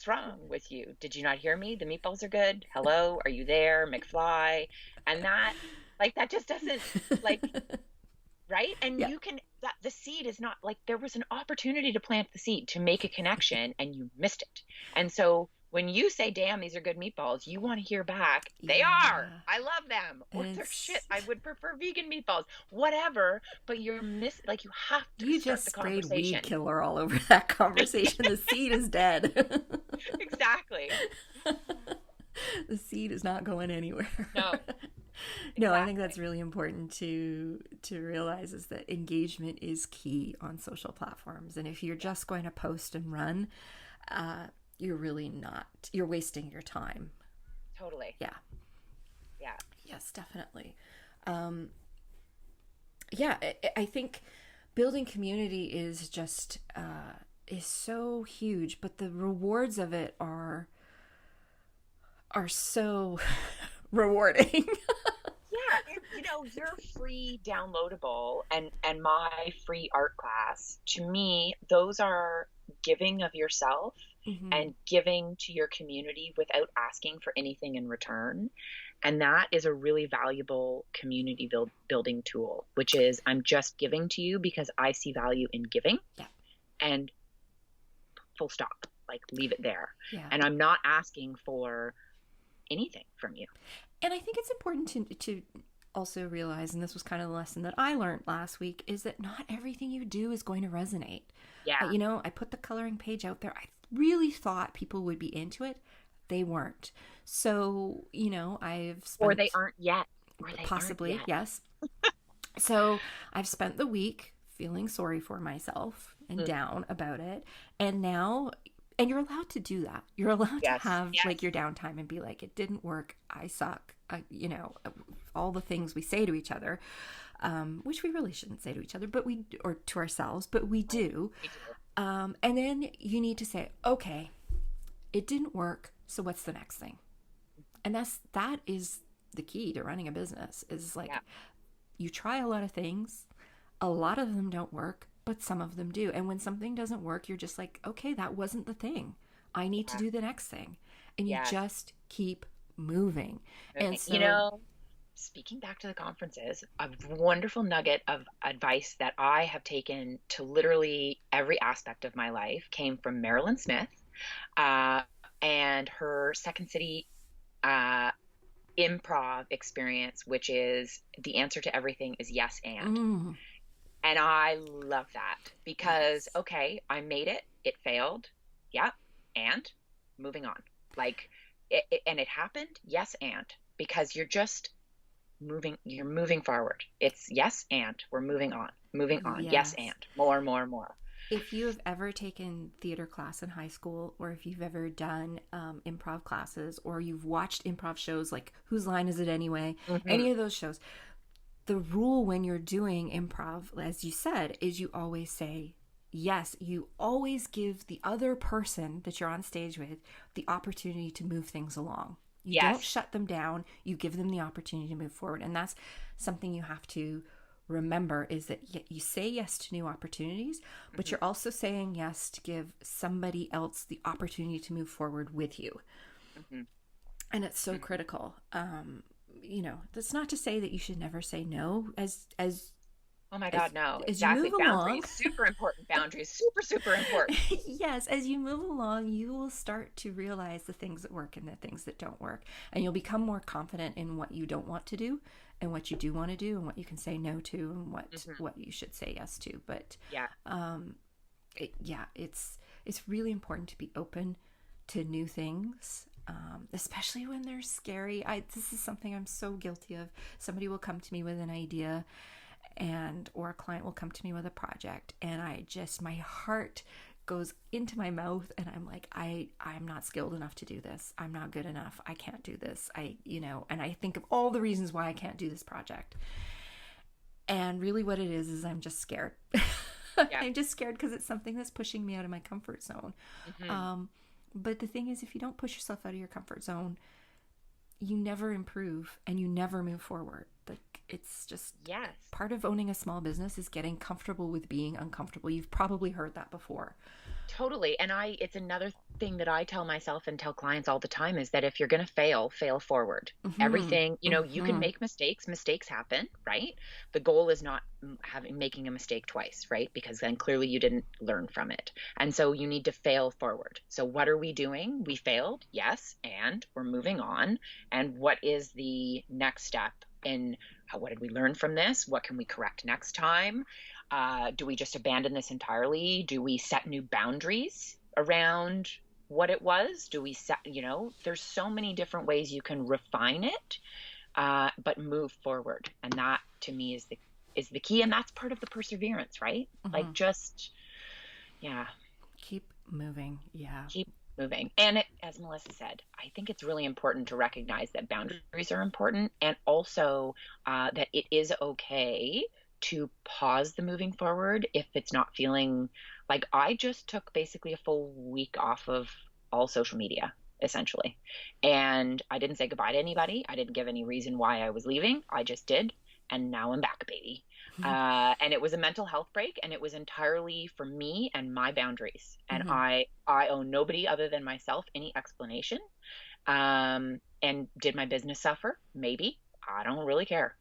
wrong with you? Did you not hear me? The meatballs are good. Hello, are you there? McFly. And that just doesn't right. And you can, the seed is not like, there was an opportunity to plant the seed, to make a connection, and you missed it. And so when you say, damn, these are good meatballs, you want to hear back, they are. I love them. Or they're shit. I would prefer vegan meatballs. Whatever. But you're you have to You start just the sprayed conversation. weed killer all over that conversation. The seed is dead. Exactly. The seed is not going anywhere. No. No, I think that's really important to realize, is that engagement is key on social platforms. And if you're just going to post and run, you're really not. You're wasting your time. Totally. Yeah. Yes, definitely. I think building community is just is so huge, but the rewards of it are so rewarding. Yeah, and your free downloadable and my free art class, to me, those are giving of yourself Hmm. and giving to your community without asking for anything in return. And that is a really valuable community building tool, which is I'm just giving to you because I see value in giving, Yeah. and full stop, like leave it there. Yeah. And I'm not asking for anything from you. And I think it's important to also realize, and this was kind of the lesson that I learned last week, is that not everything you do is going to resonate. Yeah. I put the coloring page out there. I really thought people would be into it. They weren't. So, I've Or they spent aren't yet. Or they aren't possibly, yet. yes. So I've spent the week feeling sorry for myself and Mm. down about it. And now, and you're allowed to do that. You're allowed to Yes. have like Yes. your downtime and be like, it didn't work. I suck. All the things we say to each other, which we really shouldn't say to each other, or to ourselves, but we do. We do. And then you need to say, okay, it didn't work. So what's the next thing? And that is the key to running a business, is like, Yeah. you try a lot of things, a lot of them don't work, but some of them do. And when something doesn't work, you're just like, okay, that wasn't the thing. I need to Yeah. do the next thing. And you Yes. just keep moving. And Okay. so, Speaking back to the conferences, a wonderful nugget of advice that I have taken to literally every aspect of my life came from Marilyn Smith, uh, and her Second City uh, improv experience, which is the answer to everything is yes and. mm, And I love that because, yes, okay, I made it, it failed. Yep. And moving on. Like, and it happened. Yes. And because you're moving forward. It's yes. And we're moving on. Yes. yes. And more, more, more. If you have ever taken theater class in high school, or if you've ever done improv classes, or you've watched improv shows like Whose Line Is It Anyway? Hmm. Any of those shows, the rule when you're doing improv, as you said, is you always say yes. You always give the other person that you're on stage with the opportunity to move things along. You don't Yes. shut them down. You give them the opportunity to move forward. And that's something you have to remember, is that you say yes to new opportunities, but Hmm. you're also saying yes to give somebody else the opportunity to move forward with you. Hmm. And it's so critical. That's not to say that you should never say no, Oh my as God, no, as you exactly. move along. Boundaries, super important. Boundaries, super, super important. Yes, as you move along, you will start to realize the things that work and the things that don't work, and you'll become more confident in what you don't want to do and what you do want to do and what you can say no to and Hmm. what you should say yes to. But Yeah. it's really important to be open to new things, especially when they're scary. This is something I'm so guilty of. Somebody will come to me with an idea, or a client will come to me with a project, and my heart goes into my mouth, and I'm like, I'm not skilled enough to do this. I'm not good enough. I can't do this. And I think of all the reasons why I can't do this project. And really what it is I'm just scared. Yeah. I'm just scared because it's something that's pushing me out of my comfort zone. Hmm. But the thing is, if you don't push yourself out of your comfort zone, you never improve and you never move forward. Like, it's just Yes. part of owning a small business is getting comfortable with being uncomfortable. You've probably heard that before. Totally. And it's another thing that I tell myself and tell clients all the time is that if you're going to fail, fail forward. Mm-hmm. Everything, you can Mm-hmm. make mistakes happen, right? The goal is not making a mistake twice, right? Because then clearly you didn't learn from it. And so you need to fail forward. So what are we doing? We failed. Yes. And we're moving on. And what is the next step in what did we learn from this? What can we correct next time? Do we just abandon this entirely? Do we set new boundaries around what it was? Do we set, there's so many different ways you can refine it, but move forward. And that to me is the key. And that's part of the perseverance, right? Mm-hmm. Like just, yeah, Keep moving. Yeah. keep moving. And as Melissa said, I think it's really important to recognize that boundaries are important, and also that it is okay to pause the moving forward if it's not feeling Like I just took basically a full week off of all social media, essentially. And I didn't say goodbye to anybody. I didn't give any reason why I was leaving. I just did. And now I'm back, baby. And it was a mental health break, and it was entirely for me and my boundaries. And Mm-hmm. I owe nobody other than myself any explanation. And did my business suffer? Maybe. I don't really care.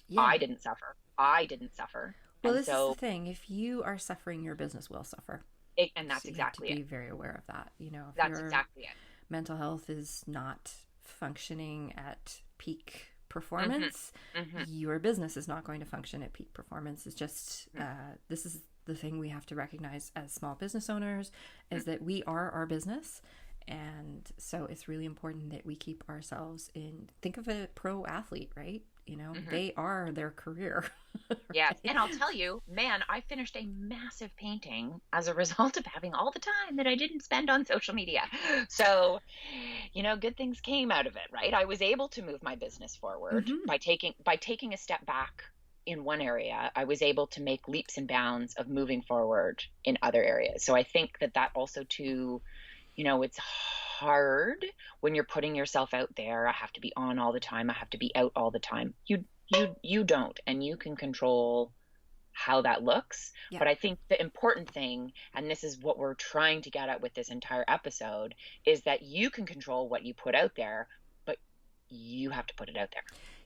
Yeah. I didn't suffer. I didn't suffer. Well, And this is the so, thing. If you are suffering, your business will suffer. and So that's you have to exactly it. be very aware of that. You know, if That's your exactly it. mental health is not functioning at peak Hmm. performance, Hmm. your business is not going to function at peak performance. It's just, this is the thing we have to recognize as small business owners is that we are our business. And so it's really important that we keep ourselves in, think of a pro athlete, right? You know, Hmm. they are their career. Yes. Right? And I'll tell you, man, I finished a massive painting as a result of having all the time that I didn't spend on social media. So, good things came out of it, right? I was able to move my business forward Mm-hmm. by taking a step back in one area. I was able to make leaps and bounds of moving forward in other areas. So I think that also too, it's hard when you're putting yourself out there. I have to be on all the time. I have to be out all the time. You don't, and you can control how that looks. Yeah. But I think the important thing, and this is what we're trying to get at with this entire episode, is that you can control what you put out there, but you have to put it out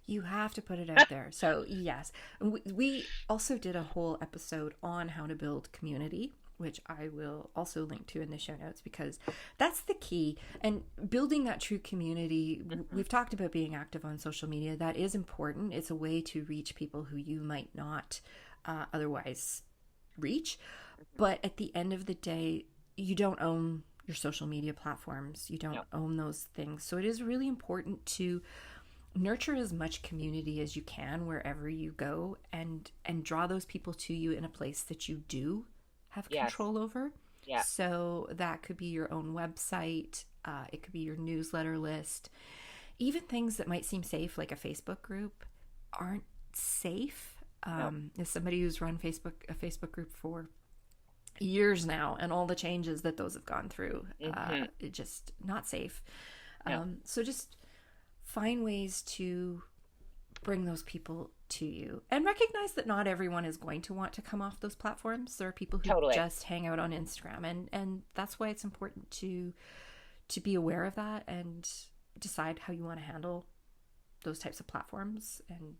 You have to put it there. out there. So, yes. We also did a whole episode on how to build community, which I will also link to in the show notes because that's the key. And building that true community, Hmm. we've talked about being active on social media. That is important. It's a way to reach people who you might not otherwise reach. But at the end of the day, you don't own your social media platforms, you don't No. own those things. So, it is really important to nurture as much community as you can wherever you go and draw those people to you in a place that you do have Yes. control over. Yeah. So that could be your own website, it could be your newsletter list, even things that might seem safe like a Facebook group aren't safe. No. As somebody who's run a Facebook group for years now and all the changes that those have gone through, Hmm. it just not safe. No. So just find ways to bring those people to you and recognize that not everyone is going to want to come off those platforms. There are people who Totally. just hang out on Instagram, and that's why it's important to be aware of that and decide how you want to handle those types of platforms. And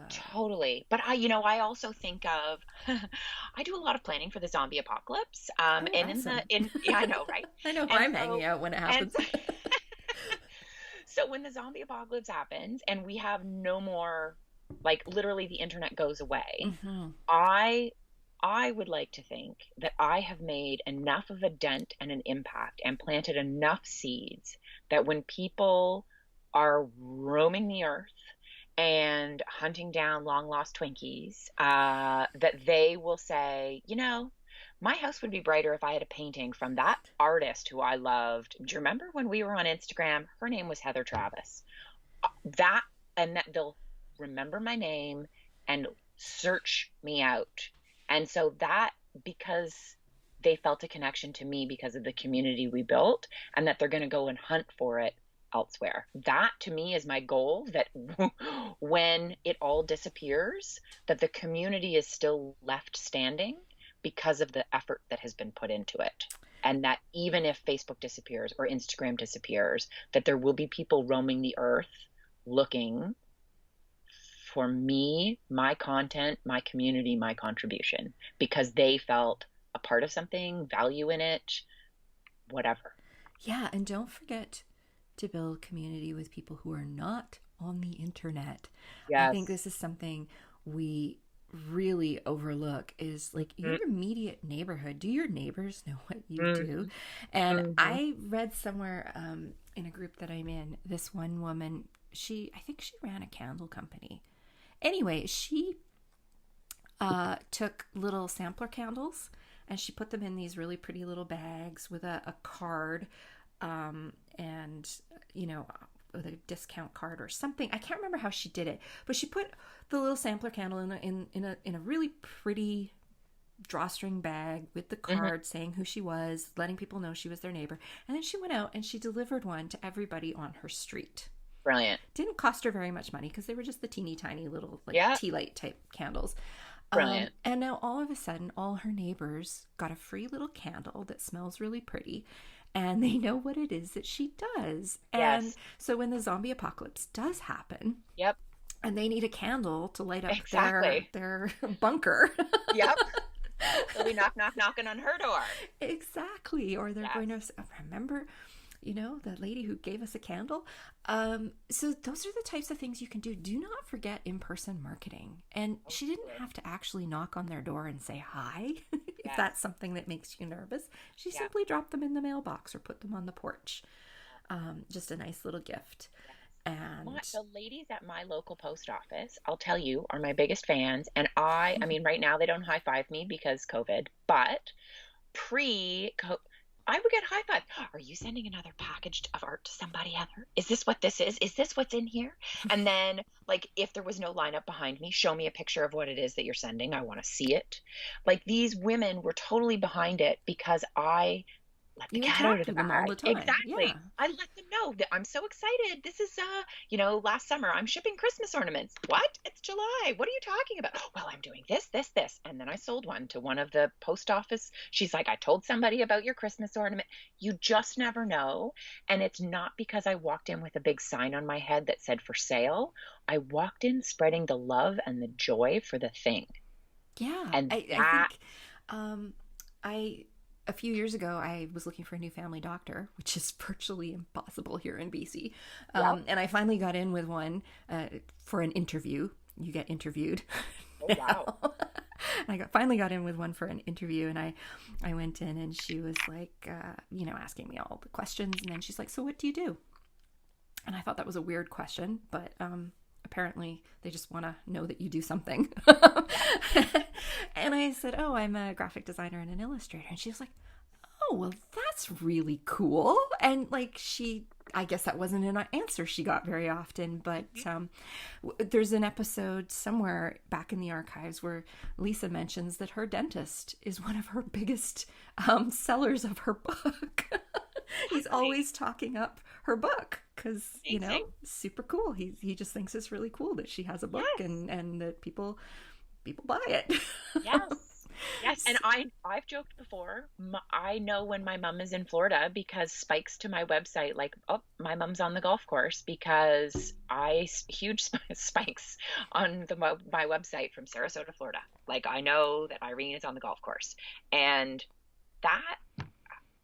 Totally. But I also think of, I do a lot of planning for the zombie apocalypse. oh, And awesome. yeah, I know, right? I know where And I'm hanging so, out when it and happens. so when the zombie apocalypse happens and we have no more, like literally the internet goes away, Hmm. I I would like to think that I have made enough of a dent and an impact and planted enough seeds that when people are roaming the earth and hunting down long lost Twinkies, that they will say, my house would be brighter if I had a painting from that artist who I loved. Do you remember when we were on Instagram? Her name was Heather Travis. That, and that they'll remember my name and search me out. And so that, because they felt a connection to me because of the community we built, and that they're going to go and hunt for it elsewhere. That to me is my goal, that when it all disappears, that the community is still left standing because of the effort that has been put into it. And that even if Facebook disappears or Instagram disappears, that there will be people roaming the earth looking for me, my content, my community, my contribution, because they felt a part of something, value in it, whatever. Yeah, and don't forget to build community with people who are not on the internet. I think Yes. this is something we really overlook is like your immediate neighborhood. Do your neighbors know what you do? Mm-hmm. And Mm-hmm. I read somewhere in a group that I'm in, this one woman, I think she ran a candle company. Anyway, she took little sampler candles and she put them in these really pretty little bags with a card, and with a discount card or something. I can't remember how she did it, but she put the little sampler candle in a really pretty drawstring bag with the card saying who she was, letting people know she was their neighbor. And then she went out and she delivered one to everybody on her street. Brilliant. Didn't cost her very much money because they were just the teeny tiny little like tea light type candles. Brilliant. And now all of a sudden, all her neighbors got a free little candle that smells really pretty, and they know what it is that she does. And so when the zombie apocalypse does happen, and they need a candle to light up their bunker. They'll be knocking on her door. Exactly. Or they're going to remember, you know, the lady who gave us a candle. So those are the types of things you can do. Do not forget in-person marketing. And she didn't have to actually knock on their door and say hi if that's something that makes you nervous. She simply dropped them in the mailbox or put them on the porch. Just a nice little gift. And the ladies at my local post office, I'll tell you, are my biggest fans. And I mean, right now they don't high five me because COVID, but I would get high five. Are you sending another package of art to somebody, Heather? Is this what this is? Is this what's in here? And then, like, if there was no lineup behind me, show me a picture of what it is that you're sending. I want to see it. Like, these women were totally behind it because I let the cat out of the bag. All the time. Exactly. Yeah. I let them know that I'm so excited. This is, last summer I'm shipping Christmas ornaments. What? It's July. What are you talking about? Well, I'm doing this. And then I sold one to one of the post office. She's like, I told somebody about your Christmas ornament. You just never know. And it's not because I walked in with a big sign on my head that said for sale. I walked in spreading the love and the joy for the thing. Yeah. And I think a few years ago, I was looking for a new family doctor, which is virtually impossible here in BC. And I finally got in with one for an interview. You get interviewed. Oh, wow. I finally got in with one for an interview, and I went in, and she was like, asking me all the questions. And then she's like, so what do you do? And I thought that was a weird question, but apparently they just want to know that you do something. And I said, oh, I'm a graphic designer and an illustrator. And she was like, oh, well, that's really cool. And like I guess that wasn't an answer she got very often, but there's an episode somewhere back in the archives where Lisa mentions that her dentist is one of her biggest sellers of her book. He's always talking up her book because, super cool. He just thinks it's really cool that she has a book and that people buy it. Yes. And I've joked before, I know when my mom is in Florida because spikes to my website, like, oh, my mom's on the golf course, because huge spikes on my website from Sarasota, Florida. Like, I know that Irene is on the golf course. And that,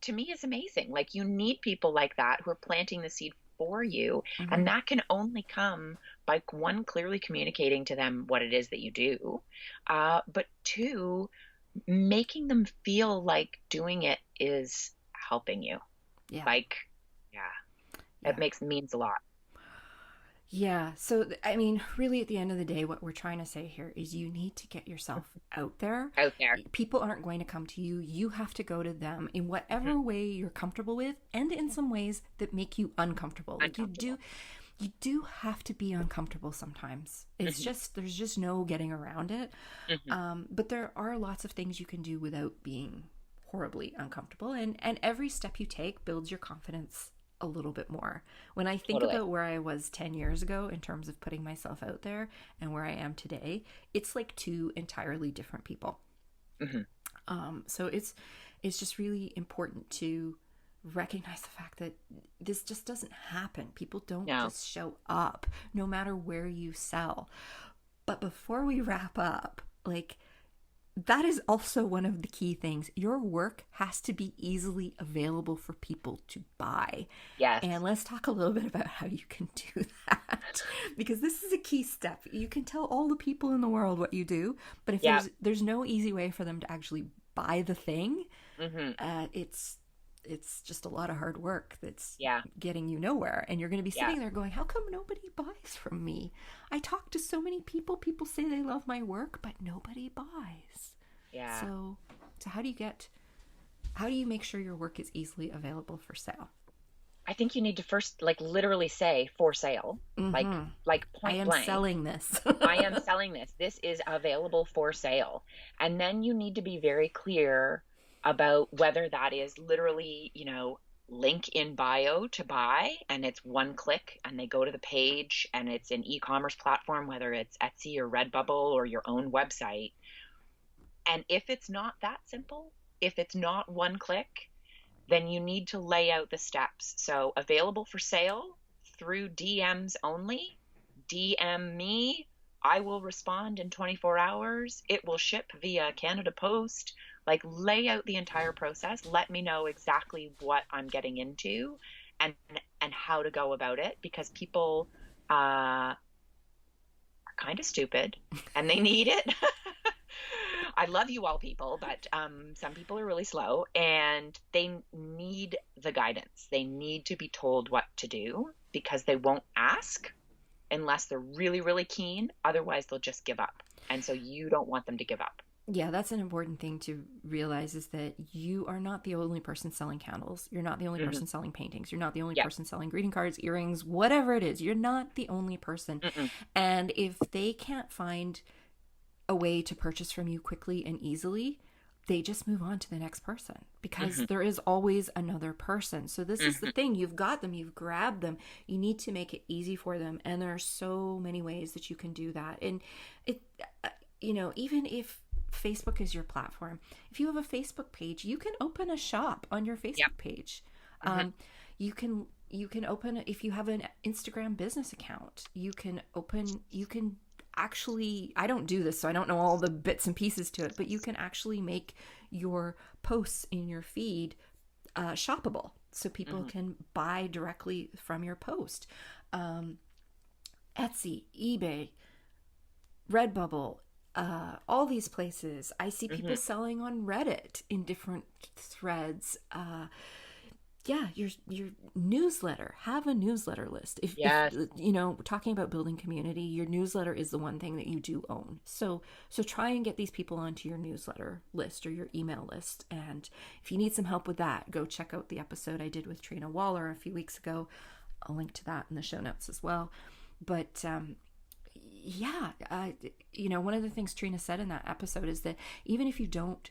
to me, is amazing. Like, you need people like that who are planting the seed for you. Mm-hmm. And that can only come by, one, clearly communicating to them what it is that you do, but two, making them feel like doing it is helping you. It means a lot. Yeah. So, I mean, really at the end of the day, what we're trying to say here is you need to get yourself out there. People aren't going to come to you. You have to go to them in whatever way you're comfortable with, and in some ways that make you uncomfortable. Like you do have to be uncomfortable sometimes. It's just, there's just no getting around it. But there are lots of things you can do without being horribly uncomfortable. And every step you take builds your confidence a little bit more. When I think about where I was 10 years ago in terms of putting myself out there and where I am today, it's like two entirely different people. So it's just really important to recognize the fact that this just doesn't happen. People don't just show up no matter where you sell. But before we wrap up, like, that is also one of the key things. Your work has to be easily available for people to buy. Yes. And let's talk a little bit about how you can do that, because this is a key step. You can tell all the people in the world what you do, but if there's no easy way for them to actually buy the thing, it's just a lot of hard work that's getting you nowhere. And you're going to be sitting there going, how come nobody buys from me? I talk to so many people. People say they love my work, but nobody buys. Yeah. So how do you make sure your work is easily available for sale? I think you need to first like literally say for sale, Mm-hmm. like I point am blank. selling this. I am selling this. This is available for sale. And then you need to be very clear about whether that is literally, link in bio to buy and it's one click and they go to the page and it's an e-commerce platform, whether it's Etsy or Redbubble or your own website. And if it's not that simple, if it's not one click, then you need to lay out the steps. So available for sale through DMs only. DM me. I will respond in 24 hours. It will ship via Canada Post. Like lay out the entire process. Let me know exactly what I'm getting into and and how to go about it because people are kind of stupid and they need it. I love you all people, but some people are really slow and they need the guidance. They need to be told what to do because they won't ask unless they're really, really keen. Otherwise, they'll just give up. And so you don't want them to give up. Yeah, that's an important thing to realize is that you are not the only person selling candles. You're not the only person selling paintings. You're not the only Yep. person selling greeting cards, earrings, whatever it is. You're not the only person. Mm-mm. And if they can't find a way to purchase from you quickly and easily, they just move on to the next person because there is always another person. So this is the thing. You've got them. You've grabbed them. You need to make it easy for them. And there are so many ways that you can do that. And it, even if Facebook is your platform, if you have a Facebook page, you can open a shop on your Facebook Yep. page. You can open, if you have an Instagram business account, you can actually, I don't do this, so I don't know all the bits and pieces to it, but you can actually make your posts in your feed shoppable so people can buy directly from your post. Etsy, eBay, Redbubble, all these places. I see people selling on Reddit in different threads. Your newsletter. Have a newsletter list. If talking about building community, your newsletter is the one thing that you do own. So try and get these people onto your newsletter list or your email list. And if you need some help with that, go check out the episode I did with Trina Waller a few weeks ago. I'll link to that in the show notes as well. But one of the things Trina said in that episode is that even if you don't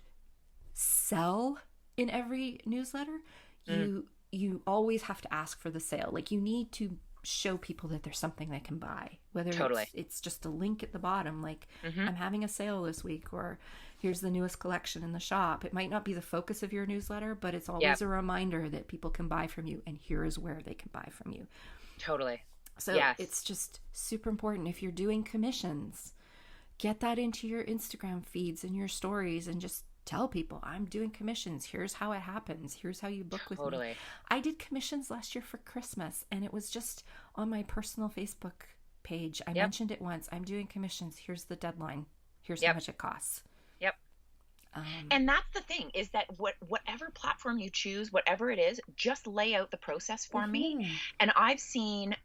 sell in every newsletter, you always have to ask for the sale. Like you need to show people that there's something they can buy, whether it's just a link at the bottom, like I'm having a sale this week, or here's the newest collection in the shop. It might not be the focus of your newsletter, but it's always a reminder that people can buy from you, and here is where they can buy from you. Totally. So it's just super important. If you're doing commissions, get that into your Instagram feeds and your stories and just tell people, I'm doing commissions. Here's how it happens. Here's how you book with me. I did commissions last year for Christmas, and it was just on my personal Facebook page. I mentioned it once. I'm doing commissions. Here's the deadline. Here's how much it costs. Yep. And that's the thing, is that whatever platform you choose, whatever it is, just lay out the process for me. And I've seen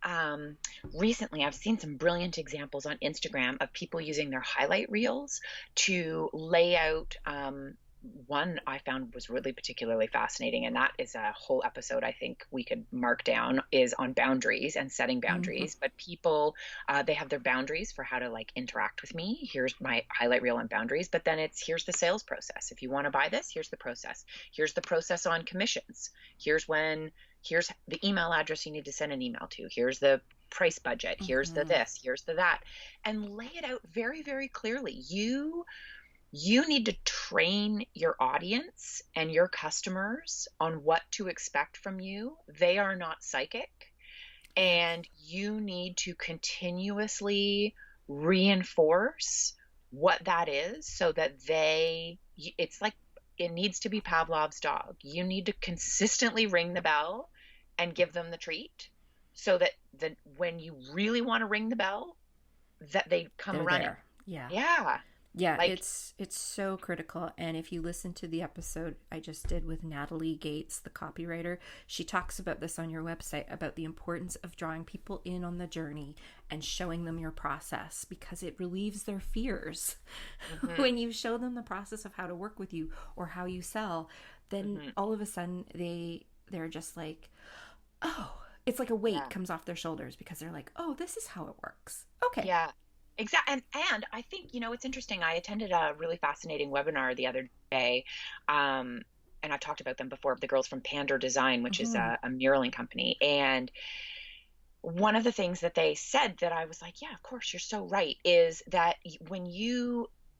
recently, I've seen some brilliant examples on Instagram of people using their highlight reels to lay out. One I found was really particularly fascinating, and that is a whole episode I think we could mark down, is on boundaries and setting boundaries. But people, they have their boundaries for how to like interact with me. Here's my highlight reel on boundaries, but then here's the sales process. If you want to buy this, here's the process. Here's the process on commissions. Here's the email address you need to send an email to. Here's the price budget. Here's the this, here's the that, and lay it out very, very clearly. You need to train your audience and your customers on what to expect from you. They are not psychic, and you need to continuously reinforce what that is so that it's like it needs to be Pavlov's dog. You need to consistently ring the bell and give them the treat so that when you really want to ring the bell, that they come They're running. there. Yeah, like, it's so critical. And if you listen to the episode I just did with Natalie Gates, the copywriter, she talks about this on your website, about the importance of drawing people in on the journey and showing them your process, because it relieves their fears. When you show them the process of how to work with you or how you sell, then all of a sudden they're just like, Oh, it's like a weight Yeah. comes off their shoulders because they're like, oh, this is how it works. Okay. Yeah. Exactly. And I think, it's interesting. I attended a really fascinating webinar the other day. Um, and I've talked about them before, the girls from Pander Design, which is Hmm. a muraling company. And one of the things that they said that I was like, yeah, of course, you're so right, is that when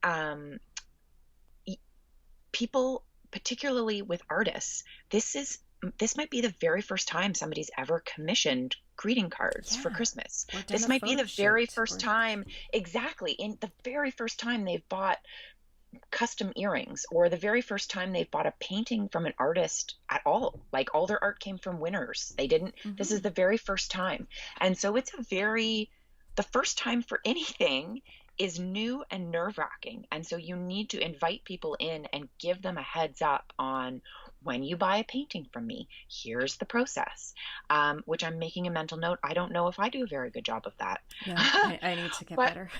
um, people, particularly with artists, this is this might be the very first time somebody's ever commissioned greeting cards for Yeah. Christmas. Or done This a might be photo the very shoot first or time, exactly, in the very first time they've bought custom earrings, or the very first time they've bought a painting from an artist at all. Like, all their art came from winners. They didn't, this is hmm the very first time. And so it's the first time for anything is new and nerve wracking. And so you need to invite people in and give them a heads up on, when you buy a painting from me, here's the process, which I'm making a mental note. I don't know if I do a very good job of that. no, I need to get but better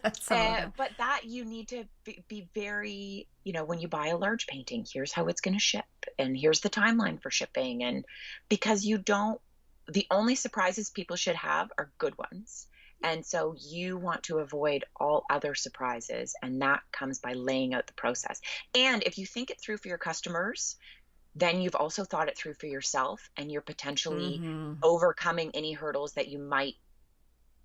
at some of that. but that you need to be very, when you buy a large painting, here's how it's going to ship, and here's the timeline for shipping. And because the only surprises people should have are good ones. And so you want to avoid all other surprises. And that comes by laying out the process. And if you think it through for your customers, then you've also thought it through for yourself, and you're potentially Hmm. overcoming any hurdles that you might,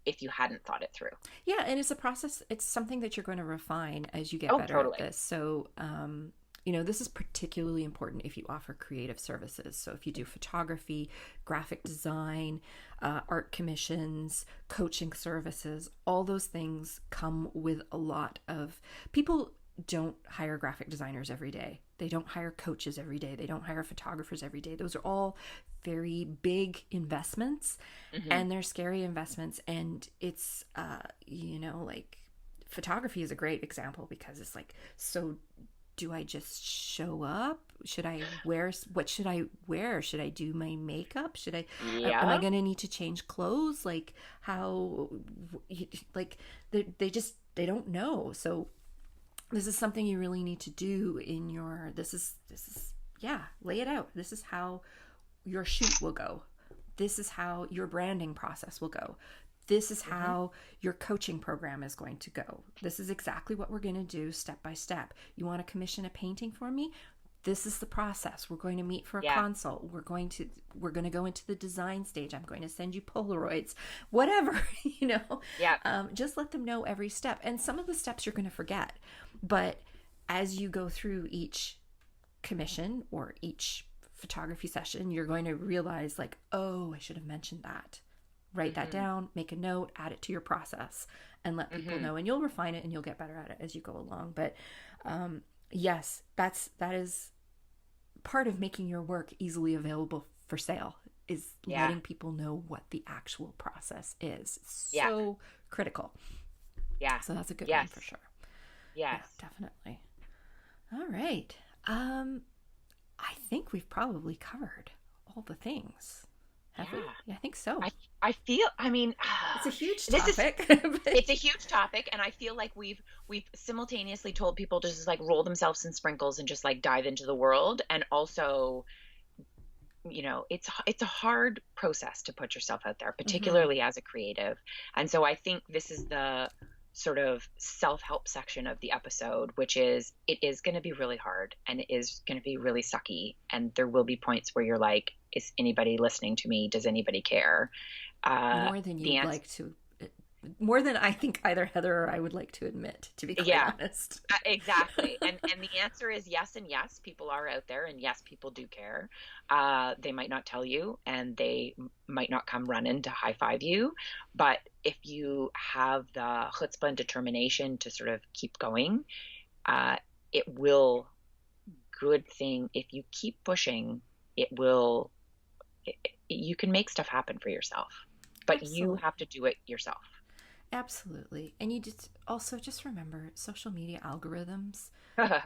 if you hadn't thought it through. Yeah, and it's a process. It's something that you're going to refine as you get Oh, better at totally. this. So, this is particularly important if you offer creative services. So, if you do photography, graphic design, art commissions, coaching services, all those things come with a lot of people. Don't hire graphic designers every day. They don't hire coaches every day. They don't hire photographers every day. Those are all very big investments, Hmm. and they're scary investments. And it's like photography is a great example because it's like, so do I just show up? Should I wear, what should I wear? Should I do my makeup? Should I, am I Yeah. going to need to change clothes? Like, how, like, they don't know. So this is something you really need to do in your, this is yeah, lay it out. This is how your shoot will go. This is how your branding process will go. This is Hmm. how your coaching program is going to go. This is exactly what we're going to do step by step. You want to commission a painting for me? This is the process. We're going to meet for a Yeah. consult. We're going to go into the design stage. I'm going to send you Polaroids, whatever. Yeah. Just let them know every step. And some of the steps you're going to forget, but as you go through each commission or each photography session, you're going to realize, like, oh, I should have mentioned that. Write that Hmm. down, make a note, add it to your process, and let people Hmm. know. And you'll refine it and you'll get better at it as you go along. But yes, that is part of making your work easily available for sale, is Yeah. letting people know what the actual process is. It's Yeah. so critical. Yeah. So that's a good one for Yes. sure. Yeah, Yes. definitely. All right. I think we've probably covered all the things. Have we? Yeah. Yeah, I think so. I feel, I mean, It's a huge this is, topic. But it's a huge topic, and I feel like we've simultaneously told people to just like roll themselves in sprinkles and just like dive into the world. And also, it's a hard process to put yourself out there, mhm. particularly as a creative. And so I think this is the sort of self-help section of the episode, which is, it is going to be really hard, and it is going to be really sucky, and there will be points where you're like, is anybody listening to me? Does anybody care? More than The you'd answer, like to, more than I think either Heather or I would like to admit, to be quite yeah. honest. Exactly. And the answer is yes and yes. People are out there, and yes, people do care. They might not tell you, and they might not come running to high five you. But if you have the chutzpah and determination to sort of keep going, uh, it will, good thing, if you keep pushing, it will, you can make stuff happen for yourself, but you have Absolutely. to do it yourself. Absolutely. And you just remember, social media algorithms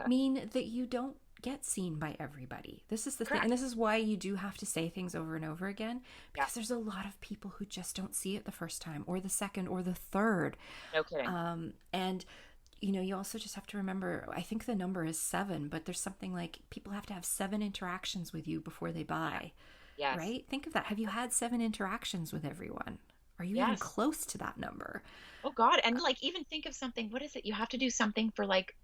mean that you don't get seen by everybody. This is the thing. And Correct. this is why you do have to say things over and over again, Yeah. because there's a lot of people who just don't see it the first time or the second or the third. No kidding. And you also just have to remember, I think the number is 7, but there's something like people have to have 7 interactions with you before they Yeah. buy. Yes. right? Think of that. Have you had 7 interactions with everyone? Are you even Yes. close to that number? Oh God. And like even think of something, what is it? You have to do something for like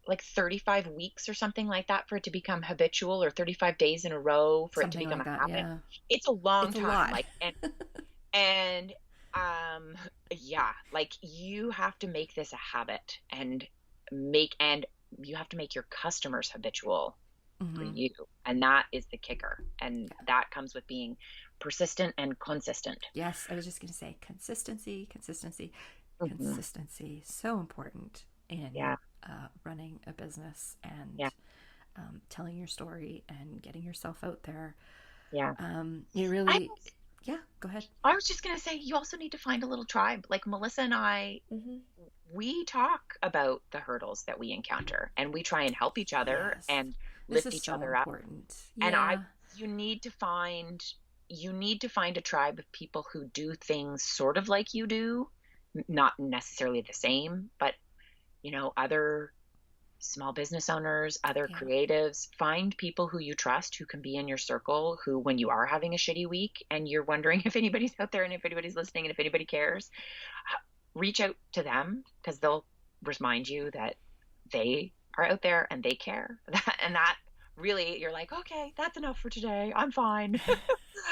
35 weeks or something like that for it to become habitual, or 35 days in a row for it to Something become like a that, habit. yeah. It's a long It's a time. lot. Like and um yeah, like you have to make this a habit, and you have to make your customers habitual for Hmm. you. And that is the kicker. And that comes with being persistent and consistent. Yes, I was just going to say consistency, consistency, Hmm. consistency. So important in Yeah. running a business Yeah. and telling your story and getting yourself out there. Yeah. You I really, yeah, go ahead. I was just going to say, you also need to find a little tribe. Like Melissa and I, Hmm. we talk about the hurdles that we encounter, and we try and help each other Yes, and this lift is each so other up. important. And Yeah, you need to find, a tribe of people who do things sort of like you do, not necessarily the same, but other small business owners, other yeah, creatives. Find people who you trust, who can be in your circle, who, when you are having a shitty week and you're wondering if anybody's out there and if anybody's listening and if anybody cares, reach out to them, because they'll remind you that they are out there and they care. And that really, you're like, okay, that's enough for today. I'm fine.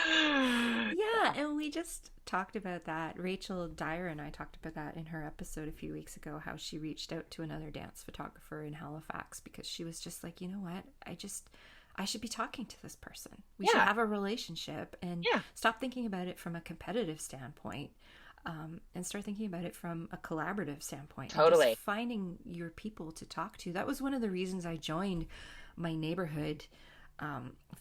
yeah. And we just talked about that. Rachel Dyer and I talked about that in her episode a few weeks ago, how she reached out to another dance photographer in Halifax because she was just like, you know what? I should be talking to this person. We should Yeah. have a relationship and Yeah. stop thinking about it from a competitive standpoint. And start thinking about it from a collaborative standpoint and just Totally. finding your people to talk to. That was one of the reasons I joined my neighborhood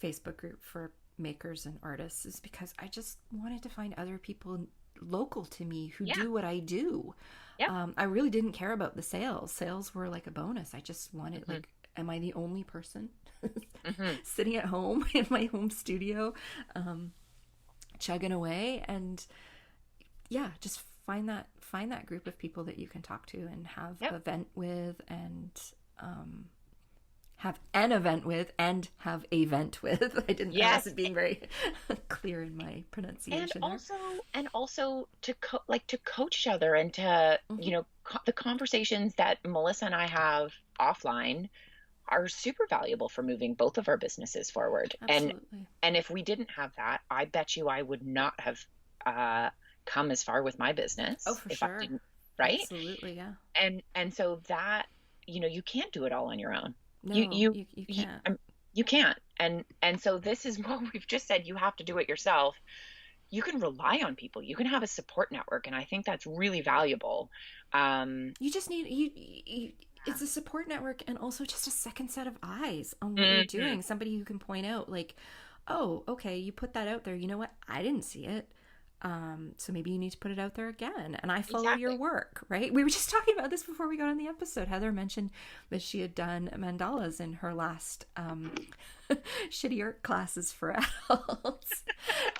Facebook group for makers and artists, is because I just wanted to find other people local to me who Yeah. do what I do. Yep. I really didn't care about the sales. Sales were like a bonus. I just wanted, Hmm. like, am I the only person Hmm. sitting at home in my home studio, chugging away? And yeah, just find that group of people that you can talk to and have Yep. an event with, and um, have an event with, and have a vent with. I Yes. wasn't being very clear in my and pronunciation there. also and also to to coach each other, and to Hmm. the conversations that Melissa and I have offline are super valuable for moving both of our businesses forward. Absolutely. And if we didn't have that, I bet you I would not have uh, come as far with my Oh, business for if I sure. didn't. Right. Absolutely, yeah. And so that, you can't do it all on your own. you No, you you you, can't. you can't. And so this is what we've just said. You have to do it yourself. You can rely on people, you can have a support network, and I think that's really valuable. You just need you it's a support network, and also just a second set of eyes on what you're Hmm. doing. Somebody who can point out, like, oh, okay, you put that out there. You know what? I didn't see it. So maybe you need to put it out there again. And I follow your Exactly. work, right? We were just talking about this before we got on the episode. Heather mentioned that she had done mandalas in her last shitty art classes for adults.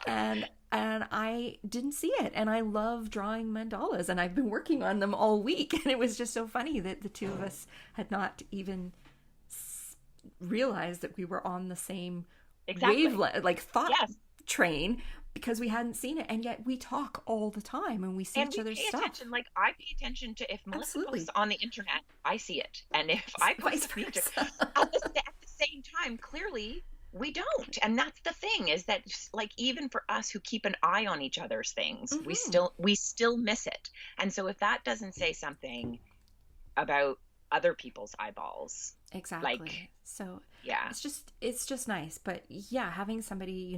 And I didn't see it. And I love drawing mandalas, and I've been working on them all week. And it was just so funny that the two of us had not even realized that we were on the same Exactly. wavelength, like thought Yes. train, because we hadn't seen it. And yet we talk all the time and we see And each we other's pay stuff. attention. Like, I pay attention to, if Melissa posts Absolutely. on the internet, I see it. And if I post Vice on the internet versa. at the same time, clearly we don't. And that's the thing, is that, like, even for us who keep an eye on each other's things, Hmm. we still miss it. And so if that doesn't say something about other people's eyeballs, like, Exactly. So yeah. it's just nice. But yeah, having somebody,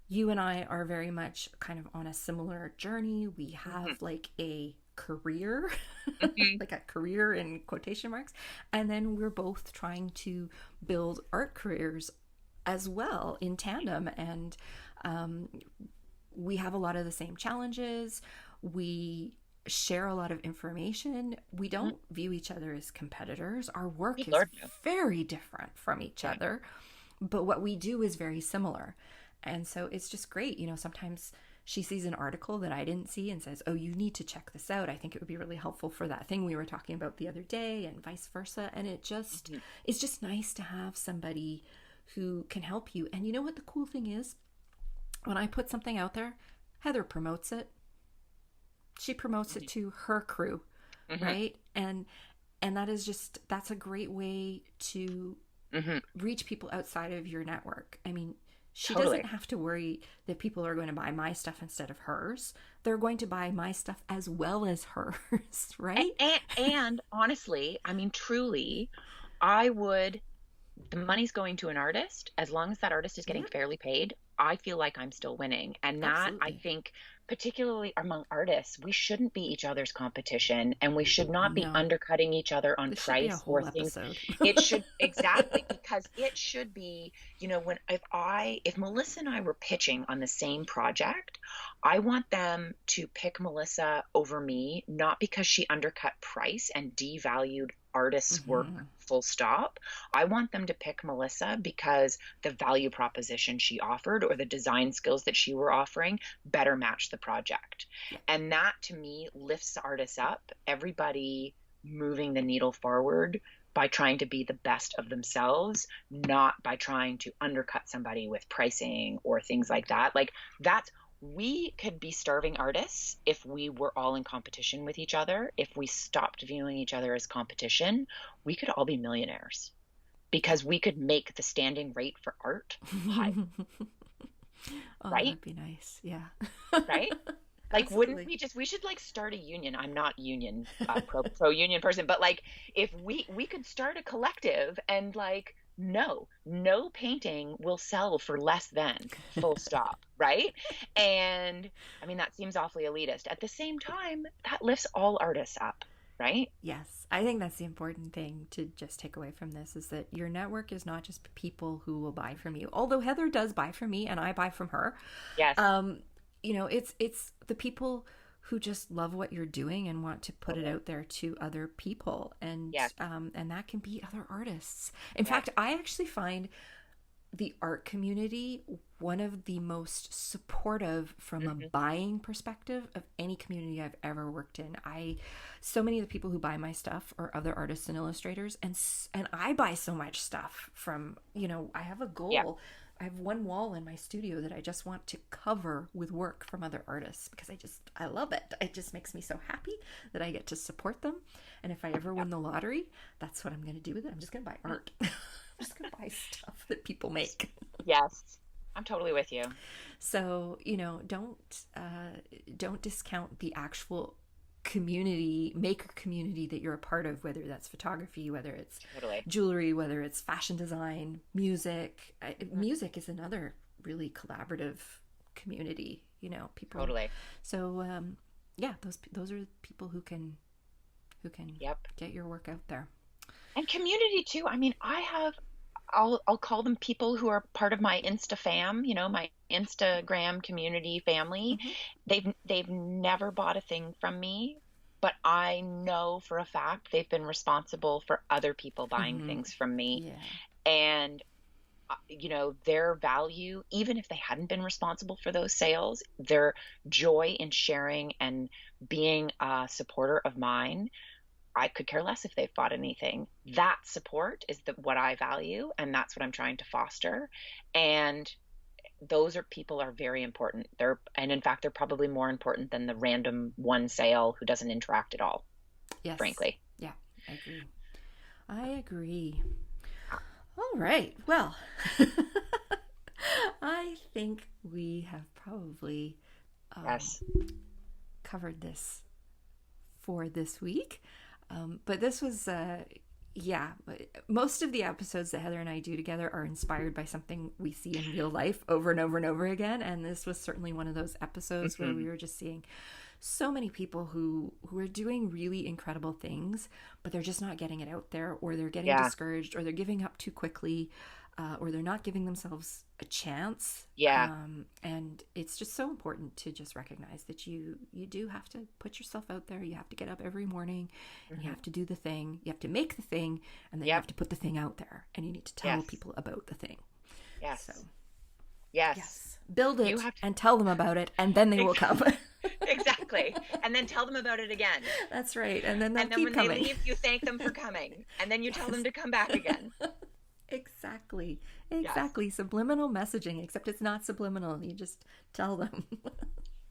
you and I are very much kind of on a similar journey. We Hmm. have like a career, Hmm. like a career in quotation marks. And then we're both trying to build art careers as well in tandem. And um, we have a lot of the same challenges. We share a lot of information. We Hmm. don't view each other as competitors. Our work Good is Lord, no. very different from each Yeah. other, but what we do is very similar. And so it's just great. Sometimes she sees an article that I didn't see and says, "Oh, you need to check this out. I think it would be really helpful for that thing we were talking about the other day," and vice versa. And Hmm. it's just nice to have somebody who can help you. And you know what the cool thing is? when I put something out there, Heather promotes it. She promotes it to her crew, right? And that is just, that's a great way to reach people outside of your network. I mean, she doesn't have to worry that people are going to buy my stuff instead of hers. They're going to buy my stuff as well as hers, right? And honestly, I mean, truly, the money's going to an artist. As long as that artist is getting fairly paid, I feel like I'm still winning. And that, I think, particularly among artists, we shouldn't be each other's competition, and we should not be undercutting each other on price or things. It should, exactly, because it should be, you know, if Melissa and I were pitching on the same project, I want them to pick Melissa over me, not because she undercut price and devalued artists' work, full stop. I want them to pick Melissa because the value proposition she offered or the design skills that she were offering better match the project. And that, to me, lifts the artists up. Everybody moving the needle forward by trying to be the best of themselves, not by trying to undercut somebody with pricing or things like that. Like, we could be starving artists if we were all in competition with each other. If we stopped viewing each other as competition, we could all be millionaires because we could make the standing rate for art high. Oh, right? That'd be nice. Yeah. Right? Like, wouldn't we should like start a union. I'm not union, pro union person, but like if we could start a collective and like, no painting will sell for less than, full stop, right? And I mean, that seems awfully elitist. At the same time, that lifts all artists up, right? Yes. I think that's the important thing to just take away from this, is that your network is not just people who will buy from you. Although Heather does buy from me and I buy from her. Yes. You know, it's the people who just love what you're doing and want to put it out there to other people. And and that can be other artists. In fact, I actually find the art community one of the most supportive from a buying perspective of any community I've ever worked in. So many of the people who buy my stuff are other artists and illustrators, and I buy so much stuff from, you know, I have a goal. Yeah. I have one wall in my studio that I just want to cover with work from other artists because I love it. It just makes me so happy that I get to support them. And if I ever win the lottery, that's what I'm going to do with it. I'm just going to buy art. I'm just going to buy stuff that people make. Yes. I'm totally with you. So, you know, don't discount the actual maker community that you're a part of, whether that's photography, whether it's jewelry, whether it's fashion design, music. Music is another really collaborative community, you know, people. Totally. So, those are people who can get your work out there. And community too. I mean, I'll call them people who are part of my Insta fam, you know, my Instagram community family. They've never bought a thing from me, but I know for a fact they've been responsible for other people buying things from me. Yeah. And you know, their value, even if they hadn't been responsible for those sales, their joy in sharing and being a supporter of mine, I could care less if they've bought anything. That support is what I value, and that's what I'm trying to foster. And those people are very important. And in fact, they're probably more important than the random one sale who doesn't interact at all. Yes. Frankly. Yeah, I agree. All right. Well, I think we have probably covered this for this week. But this was, most of the episodes that Heather and I do together are inspired by something we see in real life over and over and over again. And this was certainly one of those episodes where we were just seeing so many people who are doing really incredible things, but they're just not getting it out there, or they're getting discouraged, or they're giving up too quickly, or they're not giving themselves a chance. And it's just so important to just recognize that you do have to put yourself out there. You have to get up every morning, and you have to do the thing. You have to make the thing, and then you have to put the thing out there, and you need to tell people about the thing. Yes. So, yes. Build it and tell them about it, and then they will come. Exactly. And then tell them about it again. That's right. And then they'll keep coming. When they leave, you thank them for coming. And then you tell them to come back again. Exactly. Exactly. Exactly. Yes. Subliminal messaging, except it's not subliminal. You just tell them.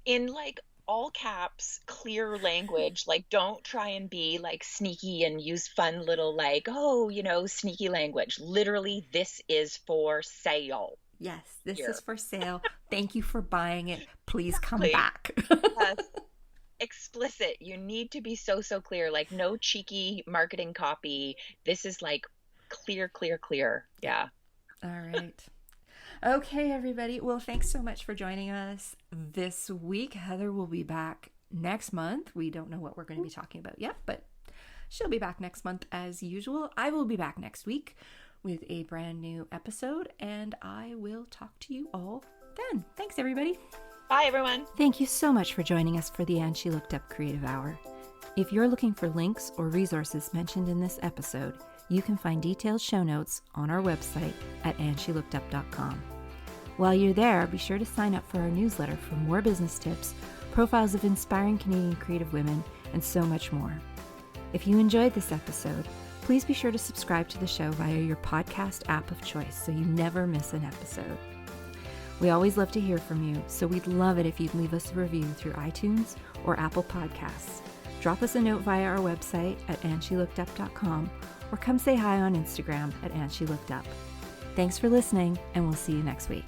In like all caps, clear language. Like, don't try and be like sneaky and use fun little like, oh, sneaky language. Literally, this is for sale. Yes, this is for sale. Thank you for buying it. Please come Exactly. back. Yes. Explicit. You need to be so clear. Like, no cheeky marketing copy. This is like clear. Yeah. All right. Okay, everybody. Well, thanks so much for joining us this week. Heather will be back next month. We don't know what we're going to be talking about yet, but she'll be back next month as usual. I will be back next week with a brand new episode, and I will talk to you all then. Thanks, everybody. Bye, everyone. Thank you so much for joining us for the And She Looked Up Creative Hour. If you're looking for links or resources mentioned in this episode, you can find detailed show notes on our website at andshelookedup.com. While you're there, be sure to sign up for our newsletter for more business tips, profiles of inspiring Canadian creative women, and so much more. If you enjoyed this episode, please be sure to subscribe to the show via your podcast app of choice so you never miss an episode. We always love to hear from you, so we'd love it if you'd leave us a review through iTunes or Apple Podcasts. Drop us a note via our website at andshelookedup.com or come say hi on Instagram at andshelookedup. Thanks for listening, and we'll see you next week.